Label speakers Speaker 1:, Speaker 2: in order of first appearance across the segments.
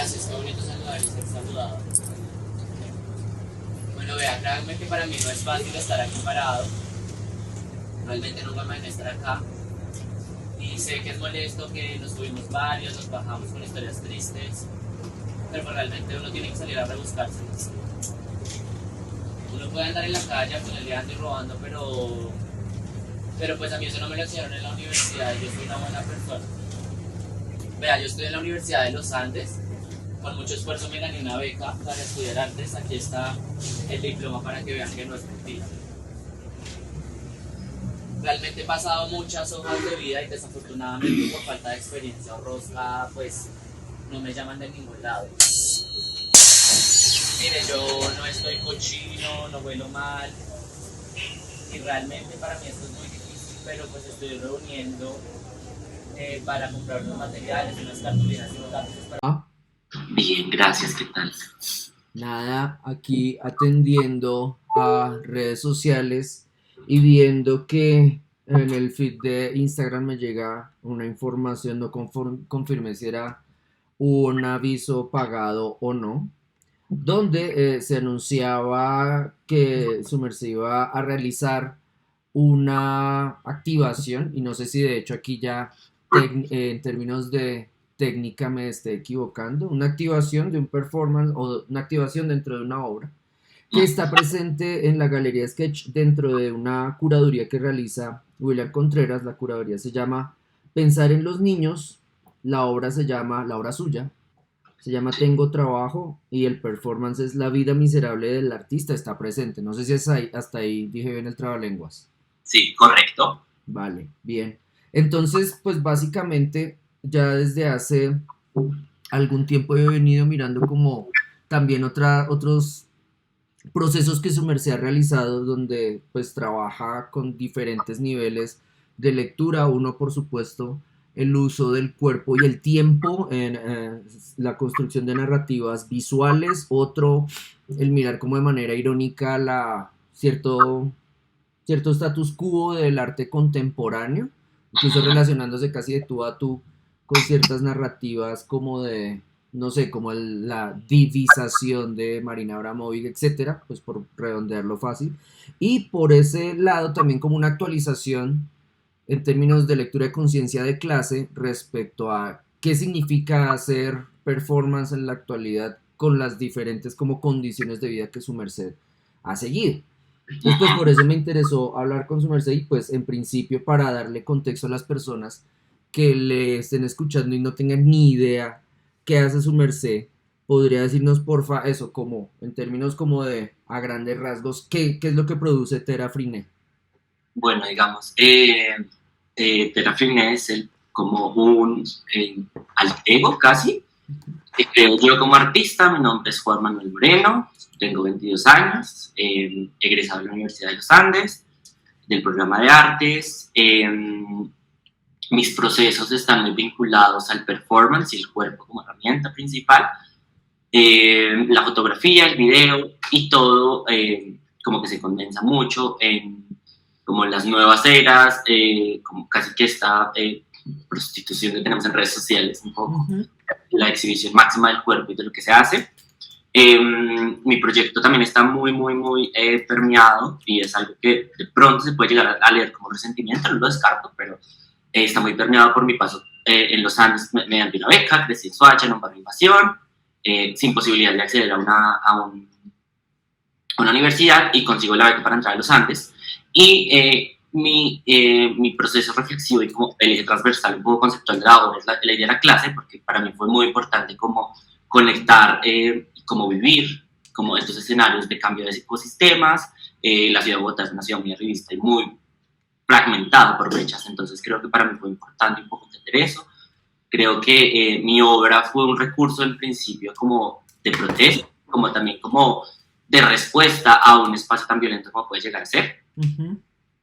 Speaker 1: Gracias, qué bonito saludar y ser saludado. Bueno, vea, créanme que para mí no es fácil estar aquí parado. Realmente no me imagino estar acá. Y sé que es molesto, que nos subimos varios, nos bajamos con historias tristes. Pero pues realmente uno tiene que salir a rebuscarse. Uno puede andar en la calle apuñaleando y robando, pero pues a mí eso no me lo enseñaron en la universidad. Yo soy una buena persona. Vea, yo estudié en la Universidad de los Andes. Con mucho esfuerzo me gané una beca para estudiar artes. Aquí está el diploma para que vean que no es mentira. Realmente he pasado muchas hojas de vida y desafortunadamente por falta de experiencia o rosca, pues no me llaman de ningún lado. Mire, yo no estoy cochino, no huelo mal y realmente para mí esto es muy difícil, pero pues estoy reuniendo para comprar unos materiales, unas cartulinas y unos lápices para...
Speaker 2: Bien, gracias, ¿qué tal?
Speaker 3: Nada, aquí atendiendo a redes sociales y viendo que en el feed de Instagram me llega una información, no confirmé si era un aviso pagado o no, donde se anunciaba que su merced iba a realizar una activación, y no sé si de hecho aquí ya en términos de técnica me esté equivocando, una activación de un performance o una activación dentro de una obra que está presente en la Galería Sketch dentro de una curaduría que realiza William Contreras. La curaduría se llama Pensar en los niños, la obra se llama, la obra suya, se llama Tengo Trabajo, y el performance es La vida miserable del artista, está presente. No sé si es ahí, hasta ahí dije bien el trabalenguas.
Speaker 2: Sí, correcto.
Speaker 3: Vale, bien. Entonces, pues básicamente ya desde hace algún tiempo he venido mirando como también otros procesos que su merced ha realizado donde pues trabaja con diferentes niveles de lectura. Uno, por supuesto, el uso del cuerpo y el tiempo en la construcción de narrativas visuales. Otro, el mirar como de manera irónica cierto status quo del arte contemporáneo, incluso relacionándose casi de tú a tú con ciertas narrativas como de, no sé, como la divisación de Marina Abramovic, etcétera, pues por redondearlo fácil. Y por ese lado también como una actualización en términos de lectura de conciencia de clase respecto a qué significa hacer performance en la actualidad con las diferentes como condiciones de vida que su merced ha seguido. Entonces, pues por eso me interesó hablar con su merced y pues en principio para darle contexto a las personas que le estén escuchando y no tengan ni idea qué hace su merced, podría decirnos porfa eso, como en términos como de a grandes rasgos, qué es lo que produce Terafriné.
Speaker 2: Bueno, digamos, Terafrine es como un alter ego casi. Yo como artista, mi nombre es Juan Manuel Moreno, tengo 22 años, egresado de la Universidad de los Andes, del programa de artes. Mis procesos están muy vinculados al performance y el cuerpo como herramienta principal. La fotografía, el video y todo como que se condensa mucho en como las nuevas eras, como casi que esta prostitución que tenemos en redes sociales, un poco, la exhibición máxima del cuerpo y de lo que se hace. Mi proyecto también está muy permeado y es algo que de pronto se puede llegar a leer como resentimiento, no lo descarto, pero está muy permeado por mi paso en los Andes mediante una beca, crecí en Soacha, en un barrio de invasión, sin posibilidad de acceder a una universidad y consigo la beca para entrar a los Andes. Y mi proceso reflexivo y como el eje transversal, un poco conceptual de la obra, es la idea de la clase, porque para mí fue muy importante como conectar, como vivir, como estos escenarios de cambio de ecosistemas. La ciudad de Bogotá es una ciudad muy arribista y muy fragmentada por brechas, entonces creo que para mí fue importante un poco entender eso. Creo que mi obra fue un recurso en principio como de protesta, como también como de respuesta a un espacio tan violento como puede llegar a ser.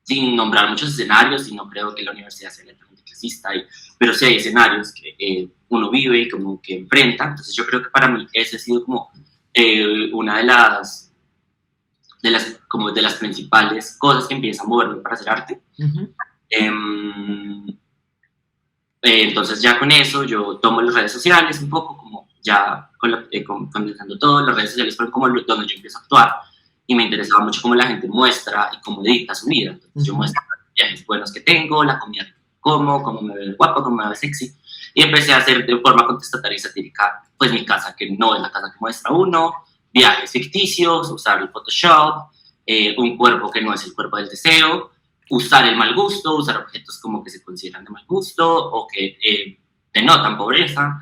Speaker 2: Sin nombrar muchos escenarios, y no creo que la universidad sea netamente clasista, pero sí hay escenarios que uno vive y como que enfrenta. Entonces yo creo que para mí ese ha sido como una como de las principales cosas que empieza a moverme para hacer arte. Entonces ya con eso yo tomo las redes sociales un poco como ya condensando todo, las redes sociales fueron como donde yo empiezo a actuar y me interesaba mucho cómo la gente muestra y cómo edita su vida. Entonces yo muestro los viajes buenos que tengo, la comida que como, cómo me veo guapo, cómo me veo sexy, y empecé a hacer de forma contestataria y satírica pues mi casa, que no es la casa que muestra uno, viajes ficticios, usar el Photoshop, un cuerpo que no es el cuerpo del deseo, usar el mal gusto, usar objetos como que se consideran de mal gusto o que denotan pobreza.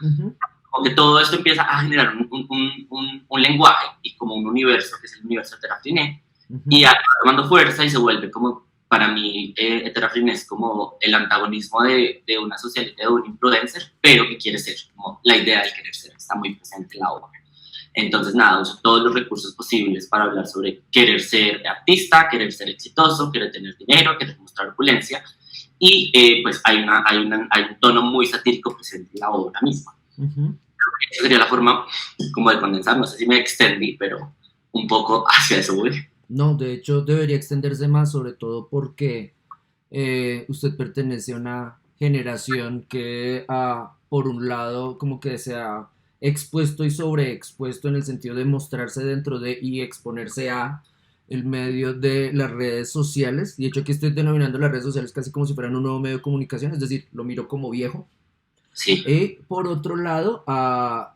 Speaker 2: Como que todo esto empieza a generar un lenguaje y como un universo, que es el universo de Terafriné, y va tomando fuerza y se vuelve como, para mí, Terafriné es como el antagonismo de una socialidad, de un influencer, pero que quiere ser, como la idea del querer ser, está muy presente en la obra. Entonces, nada, uso todos los recursos posibles para hablar sobre querer ser artista, querer ser exitoso, querer tener dinero, querer mostrar opulencia, y pues hay un tono muy satírico presente en la obra misma. Esa sería la forma como de condensar, no sé si me extendí, pero un poco hacia eso voy.
Speaker 3: No, de hecho debería extenderse más, sobre todo porque usted pertenece a una generación que por un lado como que se ha expuesto y sobreexpuesto en el sentido de mostrarse dentro de y exponerse a el medio de las redes sociales. Y de hecho aquí estoy denominando las redes sociales casi como si fueran un nuevo medio de comunicación, es decir, lo miro como viejo.
Speaker 2: Sí.
Speaker 3: Y por otro lado, a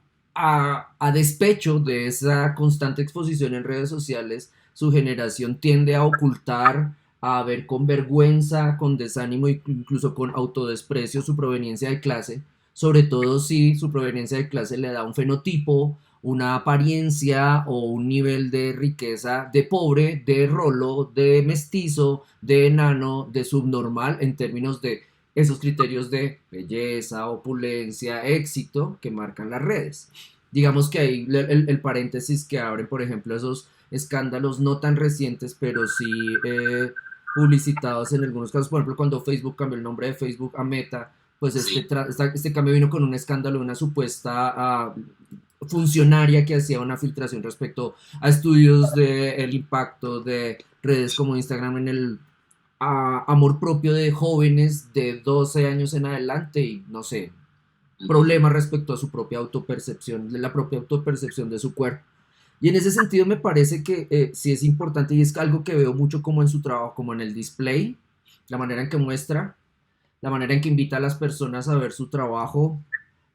Speaker 3: despecho de esa constante exposición en redes sociales, su generación tiende a ocultar, a ver con vergüenza, con desánimo e incluso con autodesprecio su proveniencia de clase, sobre todo si su proveniencia de clase le da un fenotipo, una apariencia o un nivel de riqueza de pobre, de rolo, de mestizo, de enano, de subnormal en términos de esos criterios de belleza, opulencia, éxito que marcan las redes. Digamos que ahí el paréntesis que abren, por ejemplo, esos escándalos no tan recientes, pero sí publicitados en algunos casos. Por ejemplo, cuando Facebook cambió el nombre de Facebook a Meta, pues este cambio vino con un escándalo de una supuesta funcionaria que hacía una filtración respecto a estudios del impacto de redes como Instagram en el amor propio de jóvenes de 12 años en adelante y no sé, problemas respecto a su propia autopercepción, de la propia autopercepción de su cuerpo. Y en ese sentido me parece que sí es importante y es algo que veo mucho como en su trabajo, como en el display, la manera en que muestra, la manera en que invita a las personas a ver su trabajo,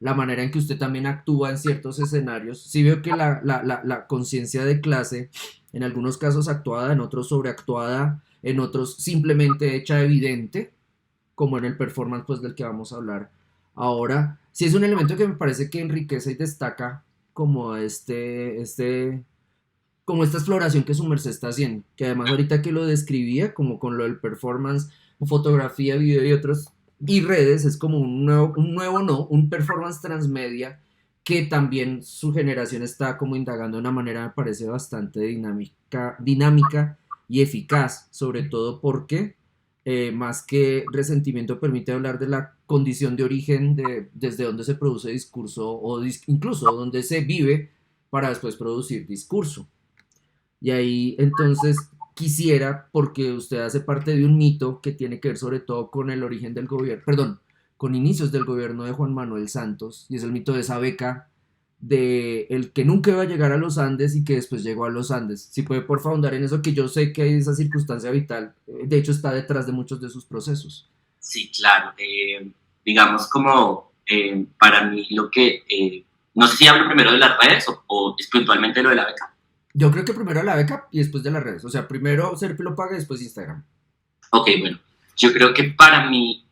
Speaker 3: la manera en que usted también actúa en ciertos escenarios. Sí veo que la conciencia de clase, en algunos casos actuada, en otros sobreactuada, en otros simplemente hecha evidente, como en el performance pues, del que vamos a hablar ahora. Sí es un elemento que me parece que enriquece y destaca como como esta exploración que su merced está haciendo, que además ahorita que lo describía, como con lo del performance, fotografía, video y otros, y redes, es como un performance transmedia que también su generación está como indagando de una manera, me parece, bastante dinámica y eficaz, sobre todo porque más que resentimiento permite hablar de la condición de origen desde donde se produce discurso o incluso donde se vive para después producir discurso. Y ahí entonces quisiera, porque usted hace parte de un mito que tiene que ver sobre todo con el origen del gobierno, perdón, con inicios del gobierno de Juan Manuel Santos, y es el mito de esa beca de el que nunca iba a llegar a los Andes y que después llegó a los Andes. Si puede por favor ahondar en eso, que yo sé que hay esa circunstancia vital, de hecho está detrás de muchos de sus procesos.
Speaker 2: Sí, claro. Digamos como para mí lo que... no sé si hablo primero de las redes o puntualmente lo de la beca.
Speaker 3: Yo creo que primero la beca y después de las redes. O sea, primero Serpilo paga y después Instagram.
Speaker 2: Ok, bueno. Yo creo que para mí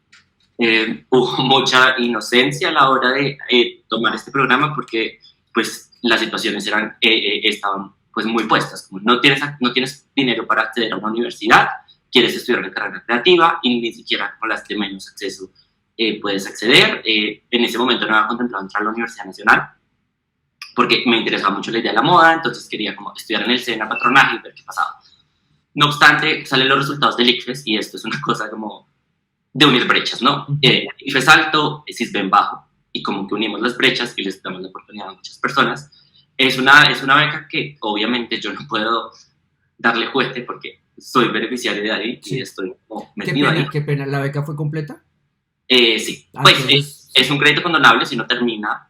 Speaker 2: hubo mucha inocencia a la hora de tomar este programa porque pues las situaciones estaban pues muy puestas. Como no tienes dinero para acceder a una universidad, quieres estudiar una carrera creativa y ni siquiera con las de menos acceso puedes acceder. En ese momento no había contemplado entrar a la Universidad Nacional porque me interesaba mucho la idea de la moda, entonces quería como estudiar en el SENA patronaje y ver qué pasaba. No obstante, salen los resultados del ICFES y esto es una cosa como de unir brechas, ¿no? ICFES alto, CISBEN bajo, y como que unimos las brechas y les damos la oportunidad a muchas personas. Es una beca que obviamente yo no puedo darle juguete porque soy beneficiario de ahí y estoy como metido ahí.
Speaker 3: ¿Qué pena? ¿La beca fue completa?
Speaker 2: Sí, pues entonces... es un crédito condonable si no termina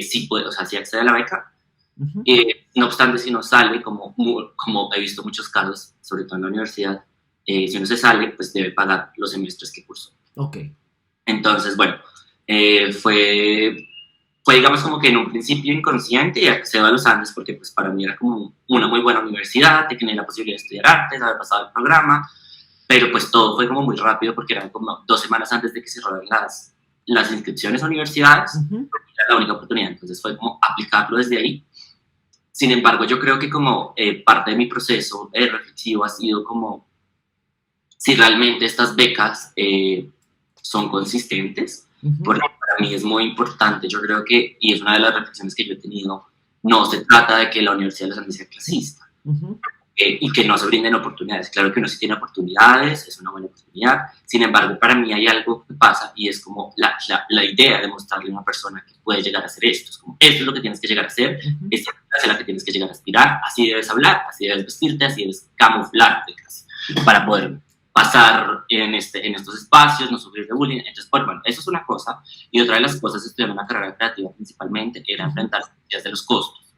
Speaker 2: sí puede, o sea, sí accede a la beca.
Speaker 3: Ujú.
Speaker 2: No obstante, si no sale, como he visto muchos casos, sobre todo en la universidad, si uno se sale, pues debe pagar los semestres que cursó.
Speaker 3: Ok.
Speaker 2: Entonces, bueno, fue, digamos, como que en un principio inconsciente y accedo a los Andes porque pues para mí era como una muy buena universidad, tenía la posibilidad de estudiar artes, haber pasado el programa, pero pues todo fue como muy rápido porque eran como 2 semanas antes de que cerraran las inscripciones a universidades,
Speaker 3: Ujú.
Speaker 2: era la única oportunidad, entonces fue como aplicarlo desde ahí. Sin embargo, yo creo que como parte de mi proceso reflexivo ha sido como si realmente estas becas son consistentes,
Speaker 3: Ujú.
Speaker 2: porque para mí es muy importante, yo creo que, y es una de las reflexiones que yo he tenido, no se trata de que la Universidad de los Andes sea clasista,
Speaker 3: Ujú.
Speaker 2: y que no se brinden oportunidades. Claro que uno sí tiene oportunidades, es una buena oportunidad, sin embargo, para mí hay algo que pasa y es como la idea de mostrarle a una persona que puede llegar a hacer esto, es como, esto es lo que tienes que llegar a hacer,
Speaker 3: Ujú.
Speaker 2: esta es la que tienes que llegar a aspirar, así debes hablar, así debes vestirte, así debes camuflarte casi, para poder pasar en estos espacios, no sufrir de bullying. Entonces, pues, bueno, eso es una cosa. Y otra de las cosas, estudiando una carrera creativa principalmente, era enfrentarse a los costos,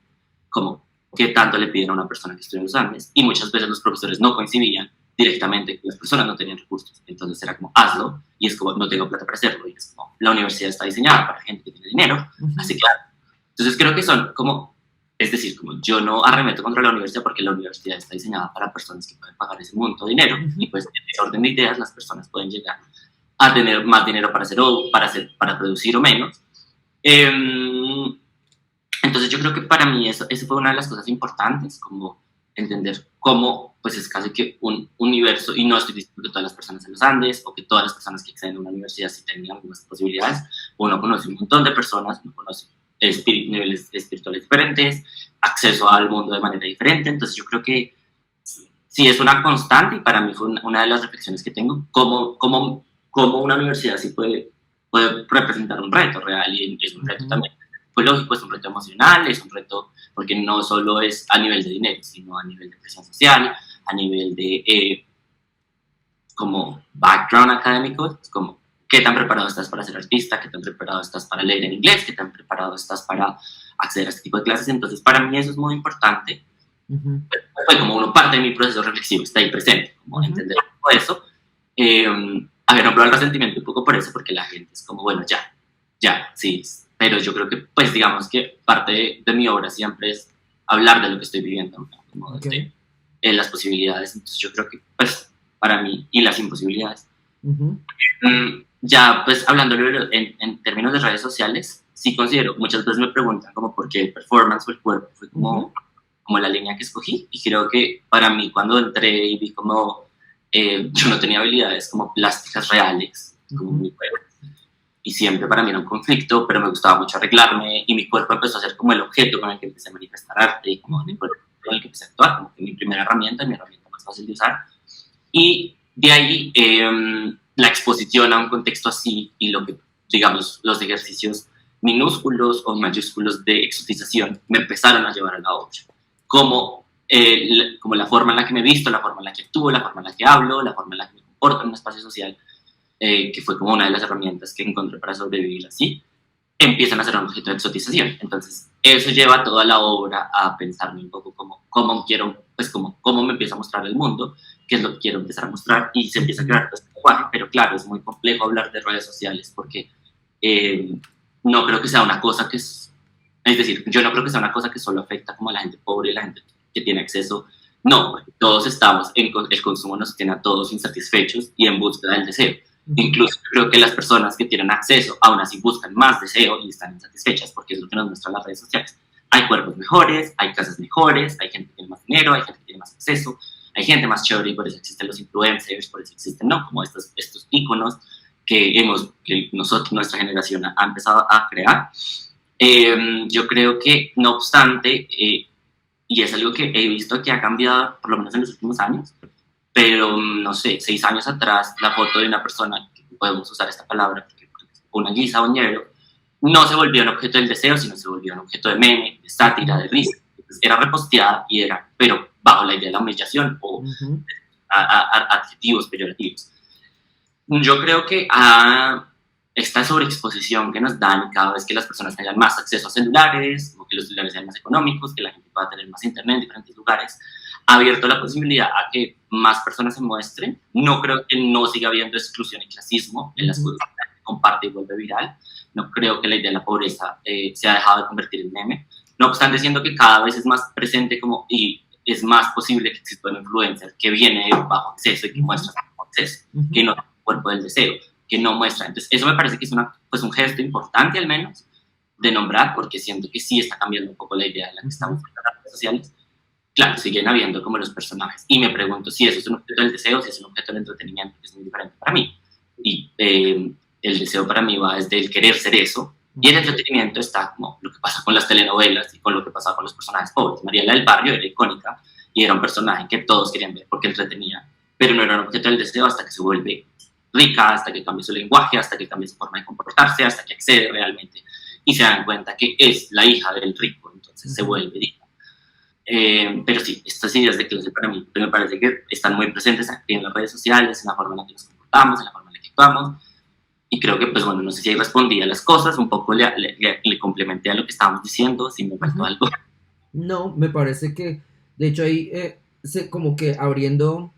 Speaker 2: como qué tanto le piden a una persona que estudia en los Andes, y muchas veces los profesores no coincidían directamente, las personas no tenían recursos, entonces era como, hazlo, y es como, no tengo plata para hacerlo, y es como, la universidad está diseñada para gente que tiene dinero,
Speaker 3: Ujú.
Speaker 2: así que, entonces creo que son como, es decir, como yo no arremeto contra la universidad porque la universidad está diseñada para personas que pueden pagar ese monto de dinero,
Speaker 3: Ujú.
Speaker 2: y pues en ese orden de ideas las personas pueden llegar a tener más dinero para producir o menos. Em, entonces yo creo que para mí eso fue una de las cosas importantes, como entender cómo pues es casi que un universo, y no estoy diciendo que todas las personas en los Andes o que todas las personas que acceden a una universidad sí tengan algunas posibilidades. Uno conoce un montón de personas, uno conoce niveles espirituales diferentes, acceso al mundo de manera diferente, entonces yo creo que sí es una constante y para mí fue una de las reflexiones que tengo, cómo una universidad sí puede representar un reto real, y es un reto también psicológico, es un reto emocional, es un reto porque no solo es a nivel de dinero, sino a nivel de presión social, a nivel de como background académico, como qué tan preparado estás para ser artista, qué tan preparado estás para leer en inglés, qué tan preparado estás para acceder a este tipo de clases. Entonces para mí eso es muy importante.
Speaker 3: Ujú.
Speaker 2: Fue como una parte de mi proceso reflexivo, está ahí presente, como entender todo eso. A ver, no probar el resentimiento un poco por eso, porque la gente es como, bueno, ya, sí, pero yo creo que, pues digamos que parte de mi obra siempre es hablar de lo que estoy viviendo, ¿no? Como
Speaker 3: Okay.
Speaker 2: las posibilidades, entonces yo creo que, pues, para mí, y las imposibilidades.
Speaker 3: Ujú.
Speaker 2: Ya, pues, hablando en términos de redes sociales, sí considero, muchas veces me preguntan como por qué el performance o el cuerpo fue como la línea que escogí, y creo que para mí cuando entré y vi como yo no tenía habilidades como plásticas reales, como muy fuertes, y siempre para mí era un conflicto, pero me gustaba mucho arreglarme, y mi cuerpo empezó a ser como el objeto con el que empecé a manifestar arte, y como el cuerpo con el que empecé a actuar, como que mi primera herramienta, mi herramienta más fácil de usar, y de ahí la exposición a un contexto así, y lo que, digamos, los ejercicios minúsculos o mayúsculos de exotización me empezaron a llevar a la obra. Como la forma en la que me he visto, la forma en la que actúo, la forma en la que hablo, la forma en la que me comporto en un espacio social, que fue como una de las herramientas que encontré para sobrevivir así, empiezan a ser un objeto de exotización. Entonces, eso lleva a toda la obra a pensarme un poco cómo quiero, pues cómo me empieza a mostrar el mundo, qué es lo que quiero empezar a mostrar, y se empieza a crear este lenguaje, pero claro, es muy complejo hablar de redes sociales porque no creo que sea una cosa es decir, yo no creo que sea una cosa que solo afecta como a la gente pobre y la gente que tiene acceso. No, porque todos estamos el consumo nos tiene a todos insatisfechos y en búsqueda del deseo. Incluso creo que las personas que tienen acceso aún así buscan más deseo y están insatisfechas porque es lo que nos muestran las redes sociales. Hay cuerpos mejores, hay casas mejores, hay gente que tiene más dinero, hay gente que tiene más acceso, hay gente más chévere, y por eso existen los influencers, por eso existen, ¿no? Como estos íconos que nuestra generación ha empezado a crear. Yo creo que, no obstante, y es algo que he visto que ha cambiado, por lo menos en los últimos años, pero no sé, 6 años atrás, la foto de una persona, que podemos usar esta palabra, porque una guisa oñero, no se volvió un objeto del deseo, sino se volvió un objeto de meme, de sátira, de risa. Entonces, era reposteada y era, pero bajo la idea de la humillación o adjetivos peyorativos. Yo creo que esta sobreexposición que nos dan cada vez que las personas tengan más acceso a celulares, o que los celulares sean más económicos, que la gente pueda tener más internet en diferentes lugares, ha abierto la posibilidad a que más personas se muestren. No creo que no siga habiendo exclusión y clasismo en las cosas que comparte y vuelve viral. No creo que la idea de la pobreza se ha dejado de convertir en meme. No obstante, siento que cada vez es más presente y es más posible que exista un influencer que viene bajo acceso y que muestra bajo acceso, que no tiene el cuerpo del deseo, que no muestra. Entonces, eso me parece que es un gesto importante al menos de nombrar, porque siento que sí está cambiando un poco la idea de la que estamos en las redes sociales. Claro, siguen habiendo como los personajes. Y me pregunto si eso es un objeto del deseo, si es un objeto del entretenimiento, que es muy diferente para mí. Y el deseo para mí va desde el querer ser eso, y el entretenimiento está como lo que pasa con las telenovelas y con lo que pasa con los personajes pobres. Mariela del Barrio era icónica y era un personaje que todos querían ver porque entretenía, pero no era un objeto del deseo hasta que se vuelve rica, hasta que cambia su lenguaje, hasta que cambia su forma de comportarse, hasta que accede realmente y se dan cuenta que es la hija del rico, entonces se vuelve rica. Pero sí, estas ideas de clase para mí me parece que están muy presentes aquí en las redes sociales, en la forma en la que nos comportamos, en la forma en la que actuamos. Y creo que, pues bueno, no sé si ahí respondí a las cosas, un poco le complementé a lo que estábamos diciendo, si me faltó algo.
Speaker 3: No, me parece que, de hecho, ahí como que abriendo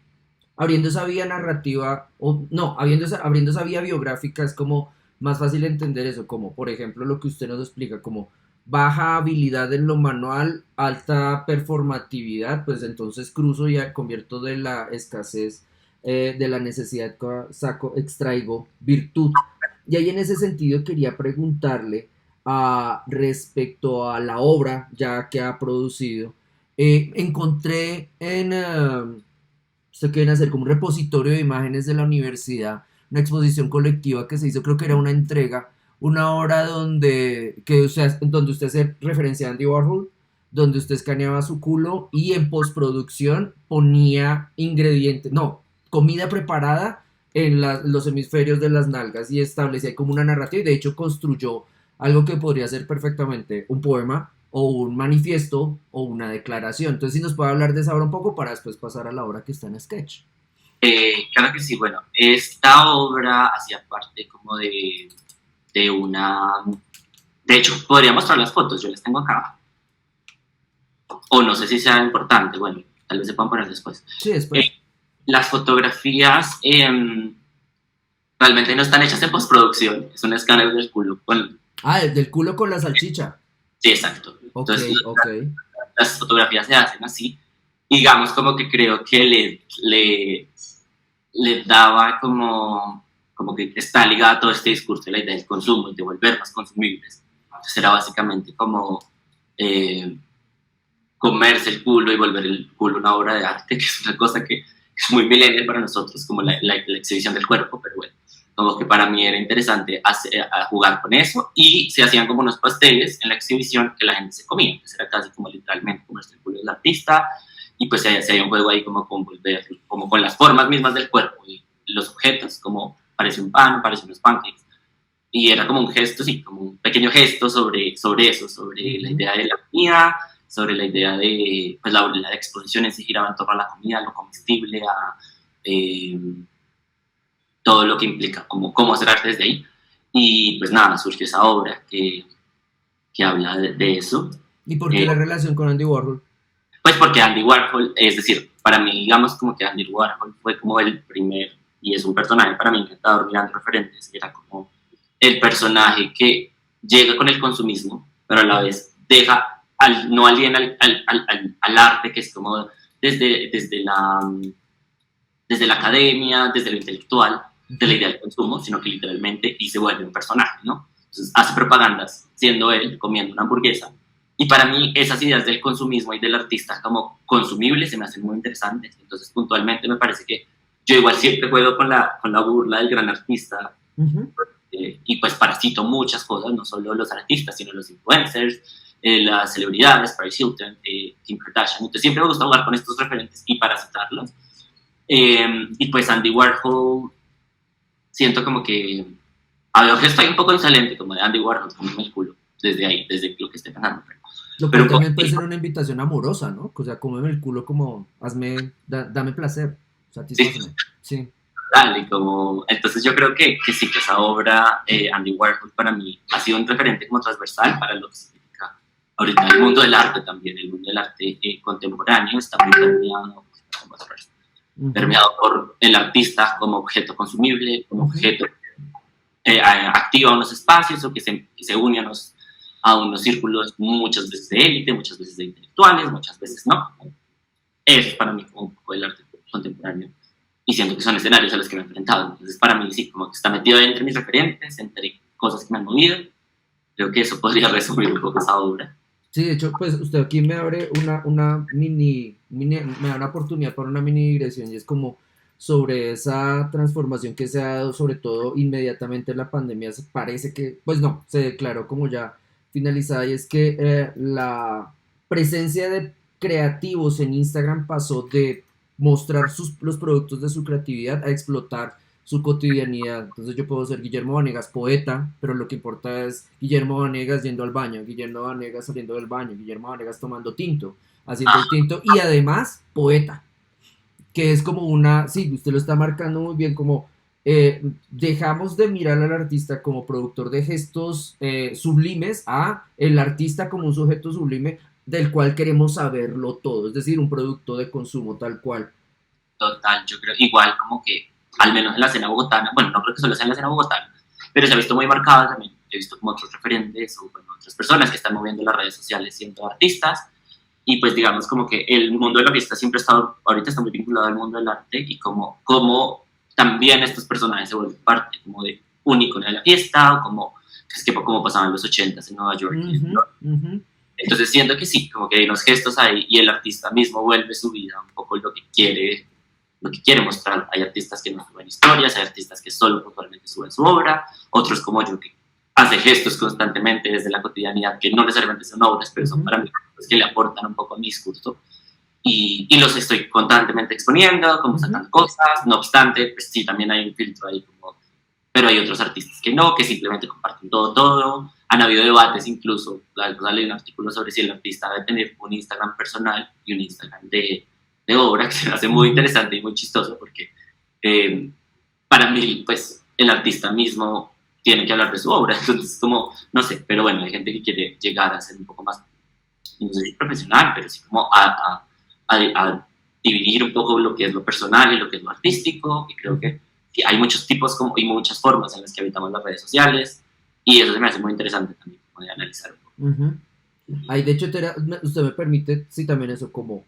Speaker 3: esa vía narrativa, o no, abriendo esa vía biográfica es como más fácil entender eso, como por ejemplo lo que usted nos explica, como baja habilidad en lo manual, alta performatividad, pues entonces cruzo y convierto de la escasez, de la necesidad, extraigo virtud. Y ahí en ese sentido quería preguntarle respecto a la obra ya que ha producido. Encontré esto que viene a ser como un repositorio de imágenes de la universidad, una exposición colectiva que se hizo, creo que era una entrega, una obra donde usted hace referencia a Andy Warhol, donde usted escaneaba su culo y en postproducción ponía ingredientes, no, comida preparada en los hemisferios de las nalgas y establecía como una narrativa y de hecho construyó algo que podría ser perfectamente un poema o un manifiesto o una declaración. Entonces, si nos puede hablar de esa obra un poco para después pasar a la obra que está en Sketch.
Speaker 2: Claro que sí, bueno, esta obra hacía parte como de una... De hecho, podría mostrar las fotos, yo las tengo acá. O no sé si sea importante, bueno, tal vez se puedan poner después.
Speaker 3: Sí, después.
Speaker 2: Las fotografías realmente no están hechas en postproducción, es un escáner del culo con...
Speaker 3: Del culo con la salchicha.
Speaker 2: Sí, exacto.
Speaker 3: Entonces,
Speaker 2: las fotografías se hacen así. Digamos como que creo que le daba como que está ligada a todo este discurso de la idea del consumo y de volvernos consumibles. Entonces era básicamente como comerse el culo y volver el culo una obra de arte, que es una cosa que es muy millennial para nosotros, como la exhibición del cuerpo, pero bueno, como que para mí era interesante jugar con eso, y se hacían como unos pasteles en la exhibición que la gente se comía, entonces era casi como literalmente comerse el culo del artista, y pues se hacía un juego ahí como con volver, como con las formas mismas del cuerpo y los objetos, como parece un pan, parece unos pancakes, y era como un gesto, sí, como un pequeño gesto sobre eso, sobre la idea de la comida, sobre la idea de, pues la exposición en sí giraba en torno a la comida, a lo comestible, a todo lo que implica, cómo hacer arte desde ahí. Y pues nada, surgió esa obra que habla de eso.
Speaker 3: ¿Y por qué la relación con Andy Warhol?
Speaker 2: Pues porque Andy Warhol, es decir, para mí, digamos como que Andy Warhol fue como el primer, y es un personaje para mí encantador, mirando referentes, era como el personaje que llega con el consumismo, pero a la vez deja, no aliena al arte, que es como desde la academia, desde lo intelectual, de la idea del consumo, sino que literalmente y se vuelve un personaje, ¿no? Entonces hace propagandas siendo él, comiendo una hamburguesa, y para mí esas ideas del consumismo y del artista como consumible se me hacen muy interesantes. Entonces puntualmente me parece que yo igual siempre juego con la burla del gran artista, y pues parasito muchas cosas, no solo los artistas, sino los influencers, las celebridades, Paris Hilton, Kim Kardashian. Entonces siempre me gusta jugar con estos referentes y parasitarlos. Y pues Andy Warhol, siento como que a veces estoy un poco insolente, como de Andy Warhol, como el culo, desde ahí, desde lo que estoy pensando.
Speaker 3: Lo que también puede ser una invitación amorosa, ¿no? O sea, cómeme el culo como, dame placer, satisfázame. Sí.
Speaker 2: Dale, como, entonces yo creo que sí, que esa obra, Andy Warhol, para mí ha sido un referente como transversal para lo que significa ahorita el mundo del arte también. El mundo del arte contemporáneo está muy permeado por el artista como objeto consumible, como objeto activa unos espacios o que se une a unos círculos muchas veces de élite, muchas veces de intelectuales, muchas veces no. Eso es para mí como un poco el arte contemporáneo. Y siento que son escenarios a los que me he enfrentado. Entonces, para mí, sí, como que está metido entre mis referentes, entre cosas que me han movido. Creo que eso podría resumir un poco esa obra.
Speaker 3: Sí, de hecho, pues usted aquí me abre una me da una oportunidad para una mini digresión y es como sobre esa transformación que se ha dado, sobre todo inmediatamente en la pandemia, parece que, pues no, se declaró como ya finalizada y es que la presencia de creativos en Instagram pasó de mostrar los productos de su creatividad a explotar su cotidianidad. Entonces yo puedo ser Guillermo Vanegas, poeta, pero lo que importa es Guillermo Vanegas yendo al baño, Guillermo Vanegas saliendo del baño, Guillermo Vanegas tomando tinto, haciendo el tinto y además poeta, que es como una, sí, usted lo está marcando muy bien, como dejamos de mirar al artista como productor de gestos sublimes a el artista como un sujeto sublime del cual queremos saberlo todo, es decir, un producto de consumo tal cual.
Speaker 2: Total, yo creo, igual como que, al menos en la escena bogotana, bueno, no creo que solo sea en la escena bogotana, pero se ha visto muy marcada también. He visto como otros referentes o bueno, otras personas que están moviendo las redes sociales siendo artistas. Y pues digamos como que el mundo de la fiesta siempre ha estado, ahorita está muy vinculado al mundo del arte y como también estos personajes se vuelven parte como de un icono de la fiesta o como, es que como pasaban los 80s en Nueva York. Entonces siento que sí, como que hay unos gestos ahí y el artista mismo vuelve su vida un poco lo que quiere mostrar. Hay artistas que no suben historias, hay artistas que solo puntualmente suben su obra, otros como yo que hace gestos constantemente desde la cotidianidad que no necesariamente son obras, pero son para mí cosas que le aportan un poco a mi discurso y los estoy constantemente exponiendo, como sacan cosas, no obstante, pues sí, también hay un filtro ahí como, pero hay otros artistas que no, que simplemente comparten todo. Han habido debates incluso, sale un artículo sobre si el artista debe tener un Instagram personal y un Instagram de obra, que se me hace muy interesante y muy chistoso porque para mí, pues, el artista mismo tiene que hablar de su obra, entonces como, no sé, pero bueno, hay gente que quiere llegar a ser un poco más, no sé si profesional, pero sí como a dividir un poco lo que es lo personal y lo que es lo artístico, y creo que sí, hay muchos tipos como, y muchas formas en las que habitamos las redes sociales, y eso se me hace muy interesante también, como de analizar un poco.
Speaker 3: Ahí de hecho, usted me permite, sí, también eso, como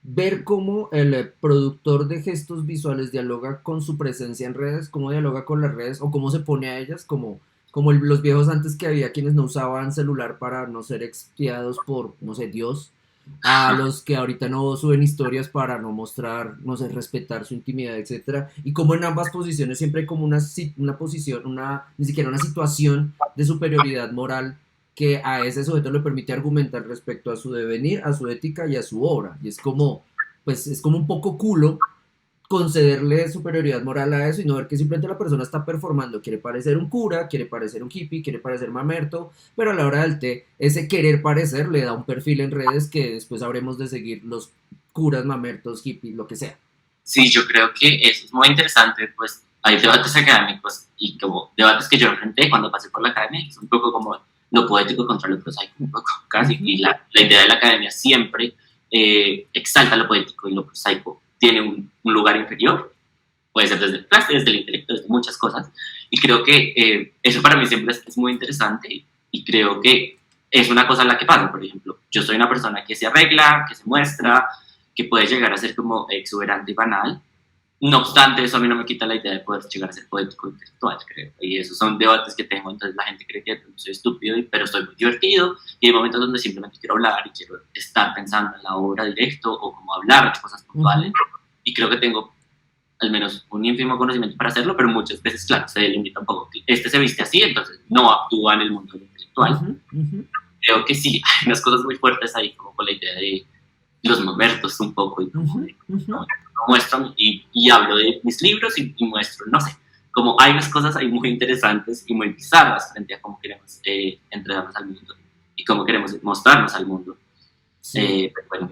Speaker 3: ver cómo el productor de gestos visuales dialoga con su presencia en redes, cómo dialoga con las redes o cómo se pone a ellas, como los viejos antes que había quienes no usaban celular para no ser expiados por, no sé, Dios, a los que ahorita no suben historias para no mostrar, no sé, respetar su intimidad, etcétera, y como en ambas posiciones siempre hay como una posición, ni siquiera una situación de superioridad moral que a ese sujeto le permite argumentar respecto a su devenir, a su ética y a su obra. Y es como, pues es como un poco culo concederle superioridad moral a eso y no ver que simplemente la persona está performando, quiere parecer un cura, quiere parecer un hippie, quiere parecer mamerto, pero a la hora del té, ese querer parecer le da un perfil en redes que después habremos de seguir los curas, mamertos, hippies, lo que sea.
Speaker 2: Sí, yo creo que eso es muy interesante, pues hay debates académicos y como debates que yo enfrenté cuando pasé por la academia, es un poco como lo poético contra lo prosaico, un poco casi, y la idea de la academia siempre exalta lo poético y lo prosaico tiene un lugar inferior, puede ser desde el clase, desde el intelecto, desde muchas cosas, y creo que eso para mí siempre es muy interesante y creo que es una cosa en la que pasa, por ejemplo, yo soy una persona que se arregla, que se muestra, que puede llegar a ser como exuberante y banal. No obstante, eso a mí no me quita la idea de poder llegar a ser poético e intelectual, creo. Y esos son debates que tengo, entonces la gente cree que soy estúpido, pero soy muy divertido. Y hay momentos donde simplemente quiero hablar y quiero estar pensando en la obra directo o como hablar de cosas puntuales. Y creo que tengo al menos un ínfimo conocimiento para hacerlo, pero muchas veces, claro, se limita un poco. Este se viste así, entonces no actúa en el mundo intelectual. Creo que sí, hay unas cosas muy fuertes ahí, como con la idea de los momentos un poco y como ¿no? Muestro y hablo de mis libros y muestro, no sé, como hay unas cosas ahí muy interesantes y muy bizarras frente a cómo queremos entregarnos al mundo y cómo queremos mostrarnos al mundo.
Speaker 3: Sí.
Speaker 2: Bueno.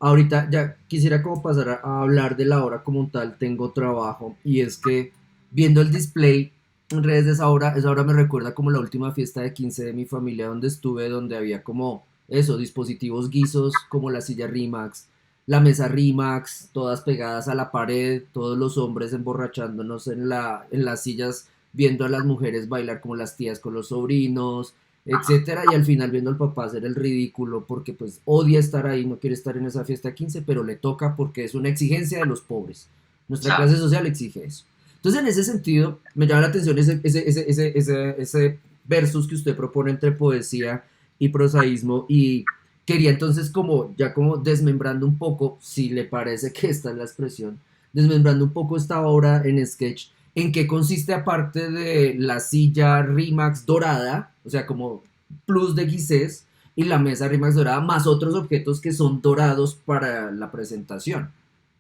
Speaker 3: ahorita ya quisiera como pasar a hablar de la obra como tal, tengo trabajo, y es que viendo el display en redes de esa obra me recuerda como la última fiesta de 15 de mi familia donde estuve, donde había como eso, dispositivos guisos como la silla Rimax, la mesa Rimax, todas pegadas a la pared, todos los hombres emborrachándonos en las sillas, viendo a las mujeres bailar como las tías con los sobrinos, etcétera, y al final viendo al papá hacer el ridículo porque pues odia estar ahí, no quiere estar en esa fiesta 15 pero le toca porque es una exigencia de los pobres. Nuestra clase social exige eso. Entonces, en ese sentido, me llama la atención ese versus que usted propone entre poesía y prosaísmo, y quería entonces como, ya como desmembrando un poco, si le parece que esta es la expresión, desmembrando un poco esta obra en sketch, en qué consiste aparte de la silla Rimax dorada, o sea, como plus de guisés, y la mesa Rimax dorada, más otros objetos que son dorados para la presentación.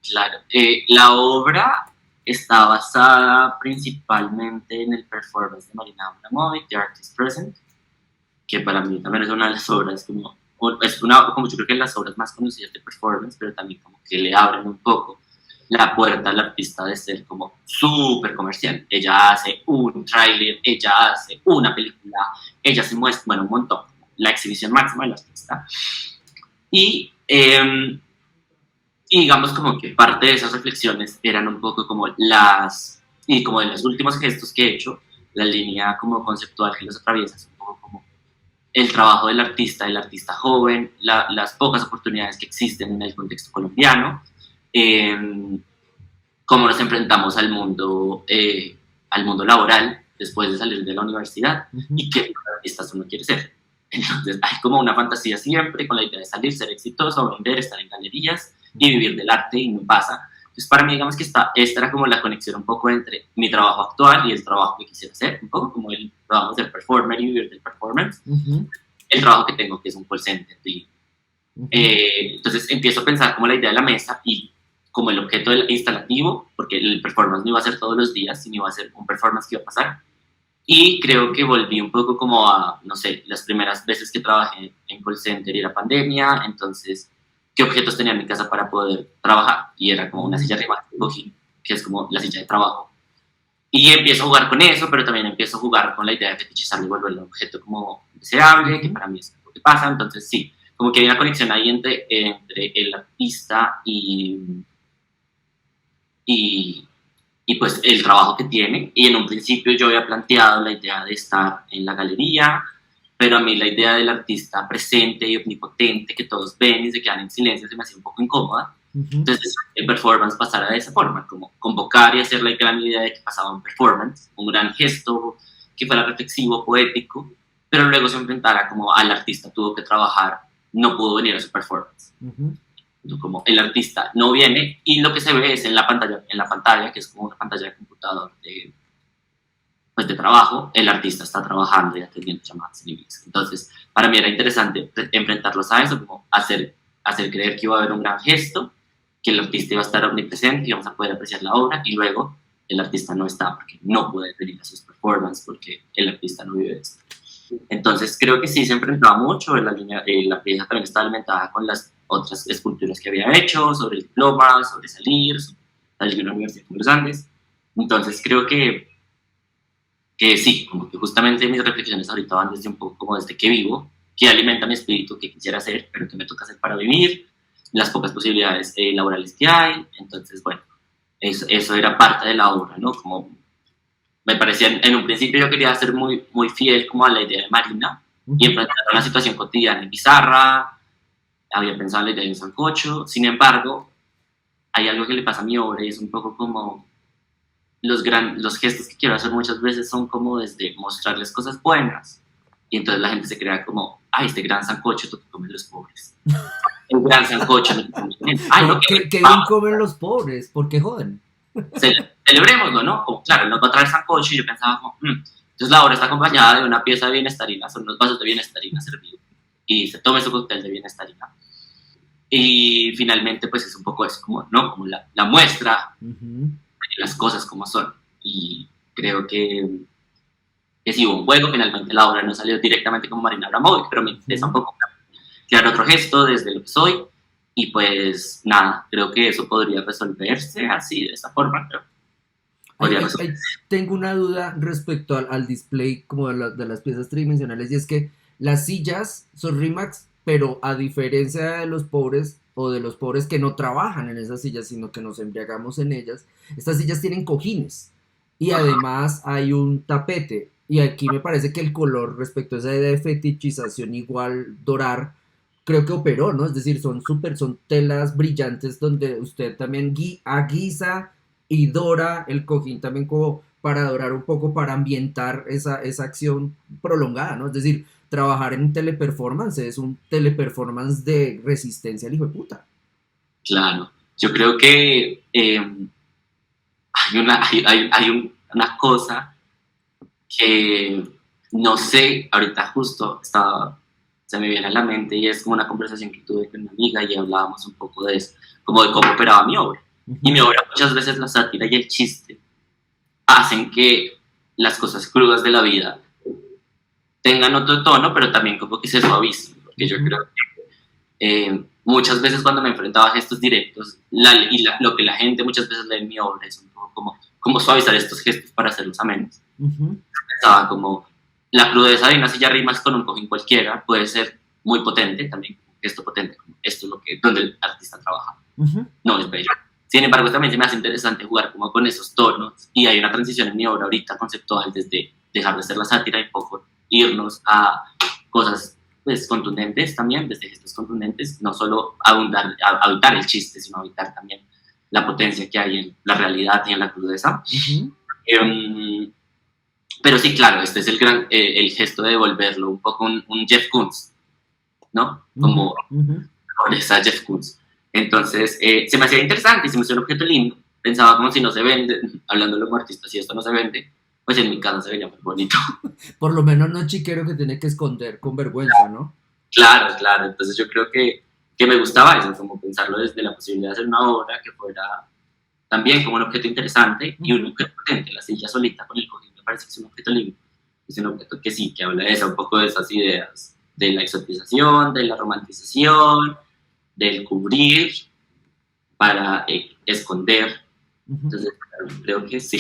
Speaker 2: Claro, la obra está basada principalmente en el performance de Marina Abramovic, The Artist Present, que para mí también es una de las obras como, como yo creo que las obras más conocidas de performance, pero también como que le abren un poco la puerta al artista de ser como súper comercial. Ella hace un tráiler, ella hace una película, ella se muestra, bueno, un montón, la exhibición máxima del artista. Y, y digamos como que parte de esas reflexiones eran un poco como y como de los últimos gestos que he hecho, la línea como conceptual que los atraviesa es un poco como el trabajo del artista joven, las pocas oportunidades que existen en el contexto colombiano, cómo nos enfrentamos al mundo laboral después de salir de la universidad y qué artistas uno quiere ser. Entonces hay como una fantasía siempre con la idea de salir, ser exitoso, vender, estar en galerías y vivir del arte, y no pasa. Entonces para mí digamos que esta era como la conexión un poco entre mi trabajo actual y el trabajo que quisiera hacer, un poco como el trabajo de ser performer y vivir del performance, el trabajo que tengo que es un call center. Entonces empiezo a pensar como la idea de la mesa y como el objeto instalativo, porque el performance no iba a ser todos los días, sino iba a ser un performance que iba a pasar. Y creo que volví un poco como a, no sé, las primeras veces que trabajé en call center era pandemia, entonces, ¿qué objetos tenía en mi casa para poder trabajar? Y era como una silla arriba que cogí, que es como la silla de trabajo. Y empiezo a jugar con eso, pero también empiezo a jugar con la idea de fetichizarlo y volverlo un objeto como deseable, que para mí es lo que pasa. Entonces, sí, como que hay una conexión ahí entre el artista y pues el trabajo que tiene. Y en un principio yo había planteado la idea de estar en la galería, pero a mí la idea del artista presente y omnipotente que todos ven y se quedan en silencio se me hacía un poco incómoda. Entonces el performance pasara de esa forma, como convocar y hacer la gran idea de que pasaba un performance, un gran gesto que fuera reflexivo, poético, pero luego se enfrentara como al artista tuvo que trabajar, no pudo venir a su performance. Como el artista no viene y lo que se ve es en la pantalla que es como una pantalla de computador de trabajo, el artista está trabajando y atendiendo llamadas en inglés. Entonces, para mí era interesante enfrentarlos a eso, como hacer creer que iba a haber un gran gesto, que el artista iba a estar omnipresente y vamos a poder apreciar la obra, y luego el artista no está porque no puede venir a sus performances porque el artista no vive esto. Entonces creo que sí se enfrentaba mucho, la pieza también estaba alimentada con las otras esculturas que había hecho, sobre el diploma, sobre salir de la Universidad de los Andes. Entonces creo que sí, como que justamente mis reflexiones ahorita van desde un poco como desde que vivo, que alimenta mi espíritu, que quisiera hacer, pero que me toca hacer para vivir, las pocas posibilidades laborales que hay. Entonces, bueno, eso era parte de la obra, ¿no? Como me parecía, en un principio yo quería ser muy, muy fiel como a la idea de Marina y enfrentar una situación cotidiana en Bizarra, había pensado en la idea de un sancocho. Sin embargo, hay algo que le pasa a mi obra y es un poco como los gestos que quiero hacer muchas veces son como desde mostrarles cosas buenas, y entonces la gente se crea como, ay, este gran sancocho tú que comen los pobres, el gran sancocho ay, no,
Speaker 3: ¿Qué bien comen los pobres? ¿Por qué joden?
Speaker 2: Celebrémoslo, ¿no? Como, claro, nos va a traer sancocho, y yo pensaba como, entonces la obra está acompañada de una pieza de bienestarina, son unos vasos de bienestarina servidos, y se tome su cóctel de bienestarina. Y finalmente, pues es un poco eso, como, ¿no? Como la muestra de las cosas como son. Y creo que sí hubo un juego, finalmente la obra no salió directamente como Marina Abramovic, pero me interesa un poco crear otro gesto desde lo que soy Y pues nada, creo que eso podría resolverse así, de esa forma, pero
Speaker 3: Ahí-
Speaker 2: podría
Speaker 3: ahí-
Speaker 2: resolverse.
Speaker 3: ahí tengo una duda respecto al display como de las piezas tridimensionales y es que las sillas son Rimax, pero a diferencia de los pobres o de los pobres que no trabajan en esas sillas, sino que nos embriagamos en ellas, estas sillas tienen cojines y además hay un tapete. Y aquí me parece que el color respecto a esa idea de fetichización igual dorar, creo que operó, ¿no? Es decir, son telas brillantes donde usted también aguisa y dora el cojín también como para dorar un poco, para ambientar esa acción prolongada, ¿no? Es decir, trabajar en teleperformance es un teleperformance de resistencia al hijo de puta.
Speaker 2: Claro, yo creo que hay una cosa que no sé, ahorita justo se me viene a la mente y es como una conversación que tuve con una amiga y hablábamos un poco de eso, como de cómo operaba mi obra. Y mi
Speaker 3: Ujú,
Speaker 2: obra muchas veces la sátira y el chiste hacen que las cosas crudas de la vida tengan otro tono, pero también como que se suavicen, porque yo
Speaker 3: ujú,
Speaker 2: creo muchas veces cuando me enfrentaba a gestos directos, lo que la gente muchas veces lee en mi obra es un poco como suavizar estos gestos para hacerlos amenos.
Speaker 3: ujú,
Speaker 2: Pensaba como la crudeza de una silla rimas con un cojín cualquiera puede ser muy potente, también un gesto potente, como esto es donde el artista trabaja.
Speaker 3: ujú,
Speaker 2: No es bello. Sin embargo, también se me hace interesante jugar como con esos tonos y hay una transición en mi obra ahorita conceptual desde dejar de ser la sátira y poco irnos a cosas pues contundentes también, desde gestos contundentes, no solo habitar el chiste, sino habitar también la potencia que hay en la realidad y en la crudeza.
Speaker 3: ujú,
Speaker 2: Eh, pero sí, claro, este es el gesto de devolverlo un poco un Jeff Koons, ¿no?
Speaker 3: ujú,
Speaker 2: Como
Speaker 3: ujú.
Speaker 2: esa Jeff Koons. Entonces, se me hacía interesante y se me hacía un objeto lindo. Pensaba como si no se vende, hablándolo como artista, si esto no se vende, pues en mi casa se vería muy bonito.
Speaker 3: Por lo menos no chiquero que tiene que esconder con vergüenza, ¿no?
Speaker 2: Claro, claro. Entonces yo creo que me gustaba eso, como pensarlo desde la posibilidad de hacer una obra que fuera también como un objeto interesante y un
Speaker 3: Ujú.
Speaker 2: objeto potente. La silla solita con el cojín me parece que es un objeto lindo. Es un objeto que sí, que habla de eso, un poco de esas ideas, de la exotización, de la romantización, del cubrir para esconder.
Speaker 3: Ujú.
Speaker 2: Entonces, creo que sí.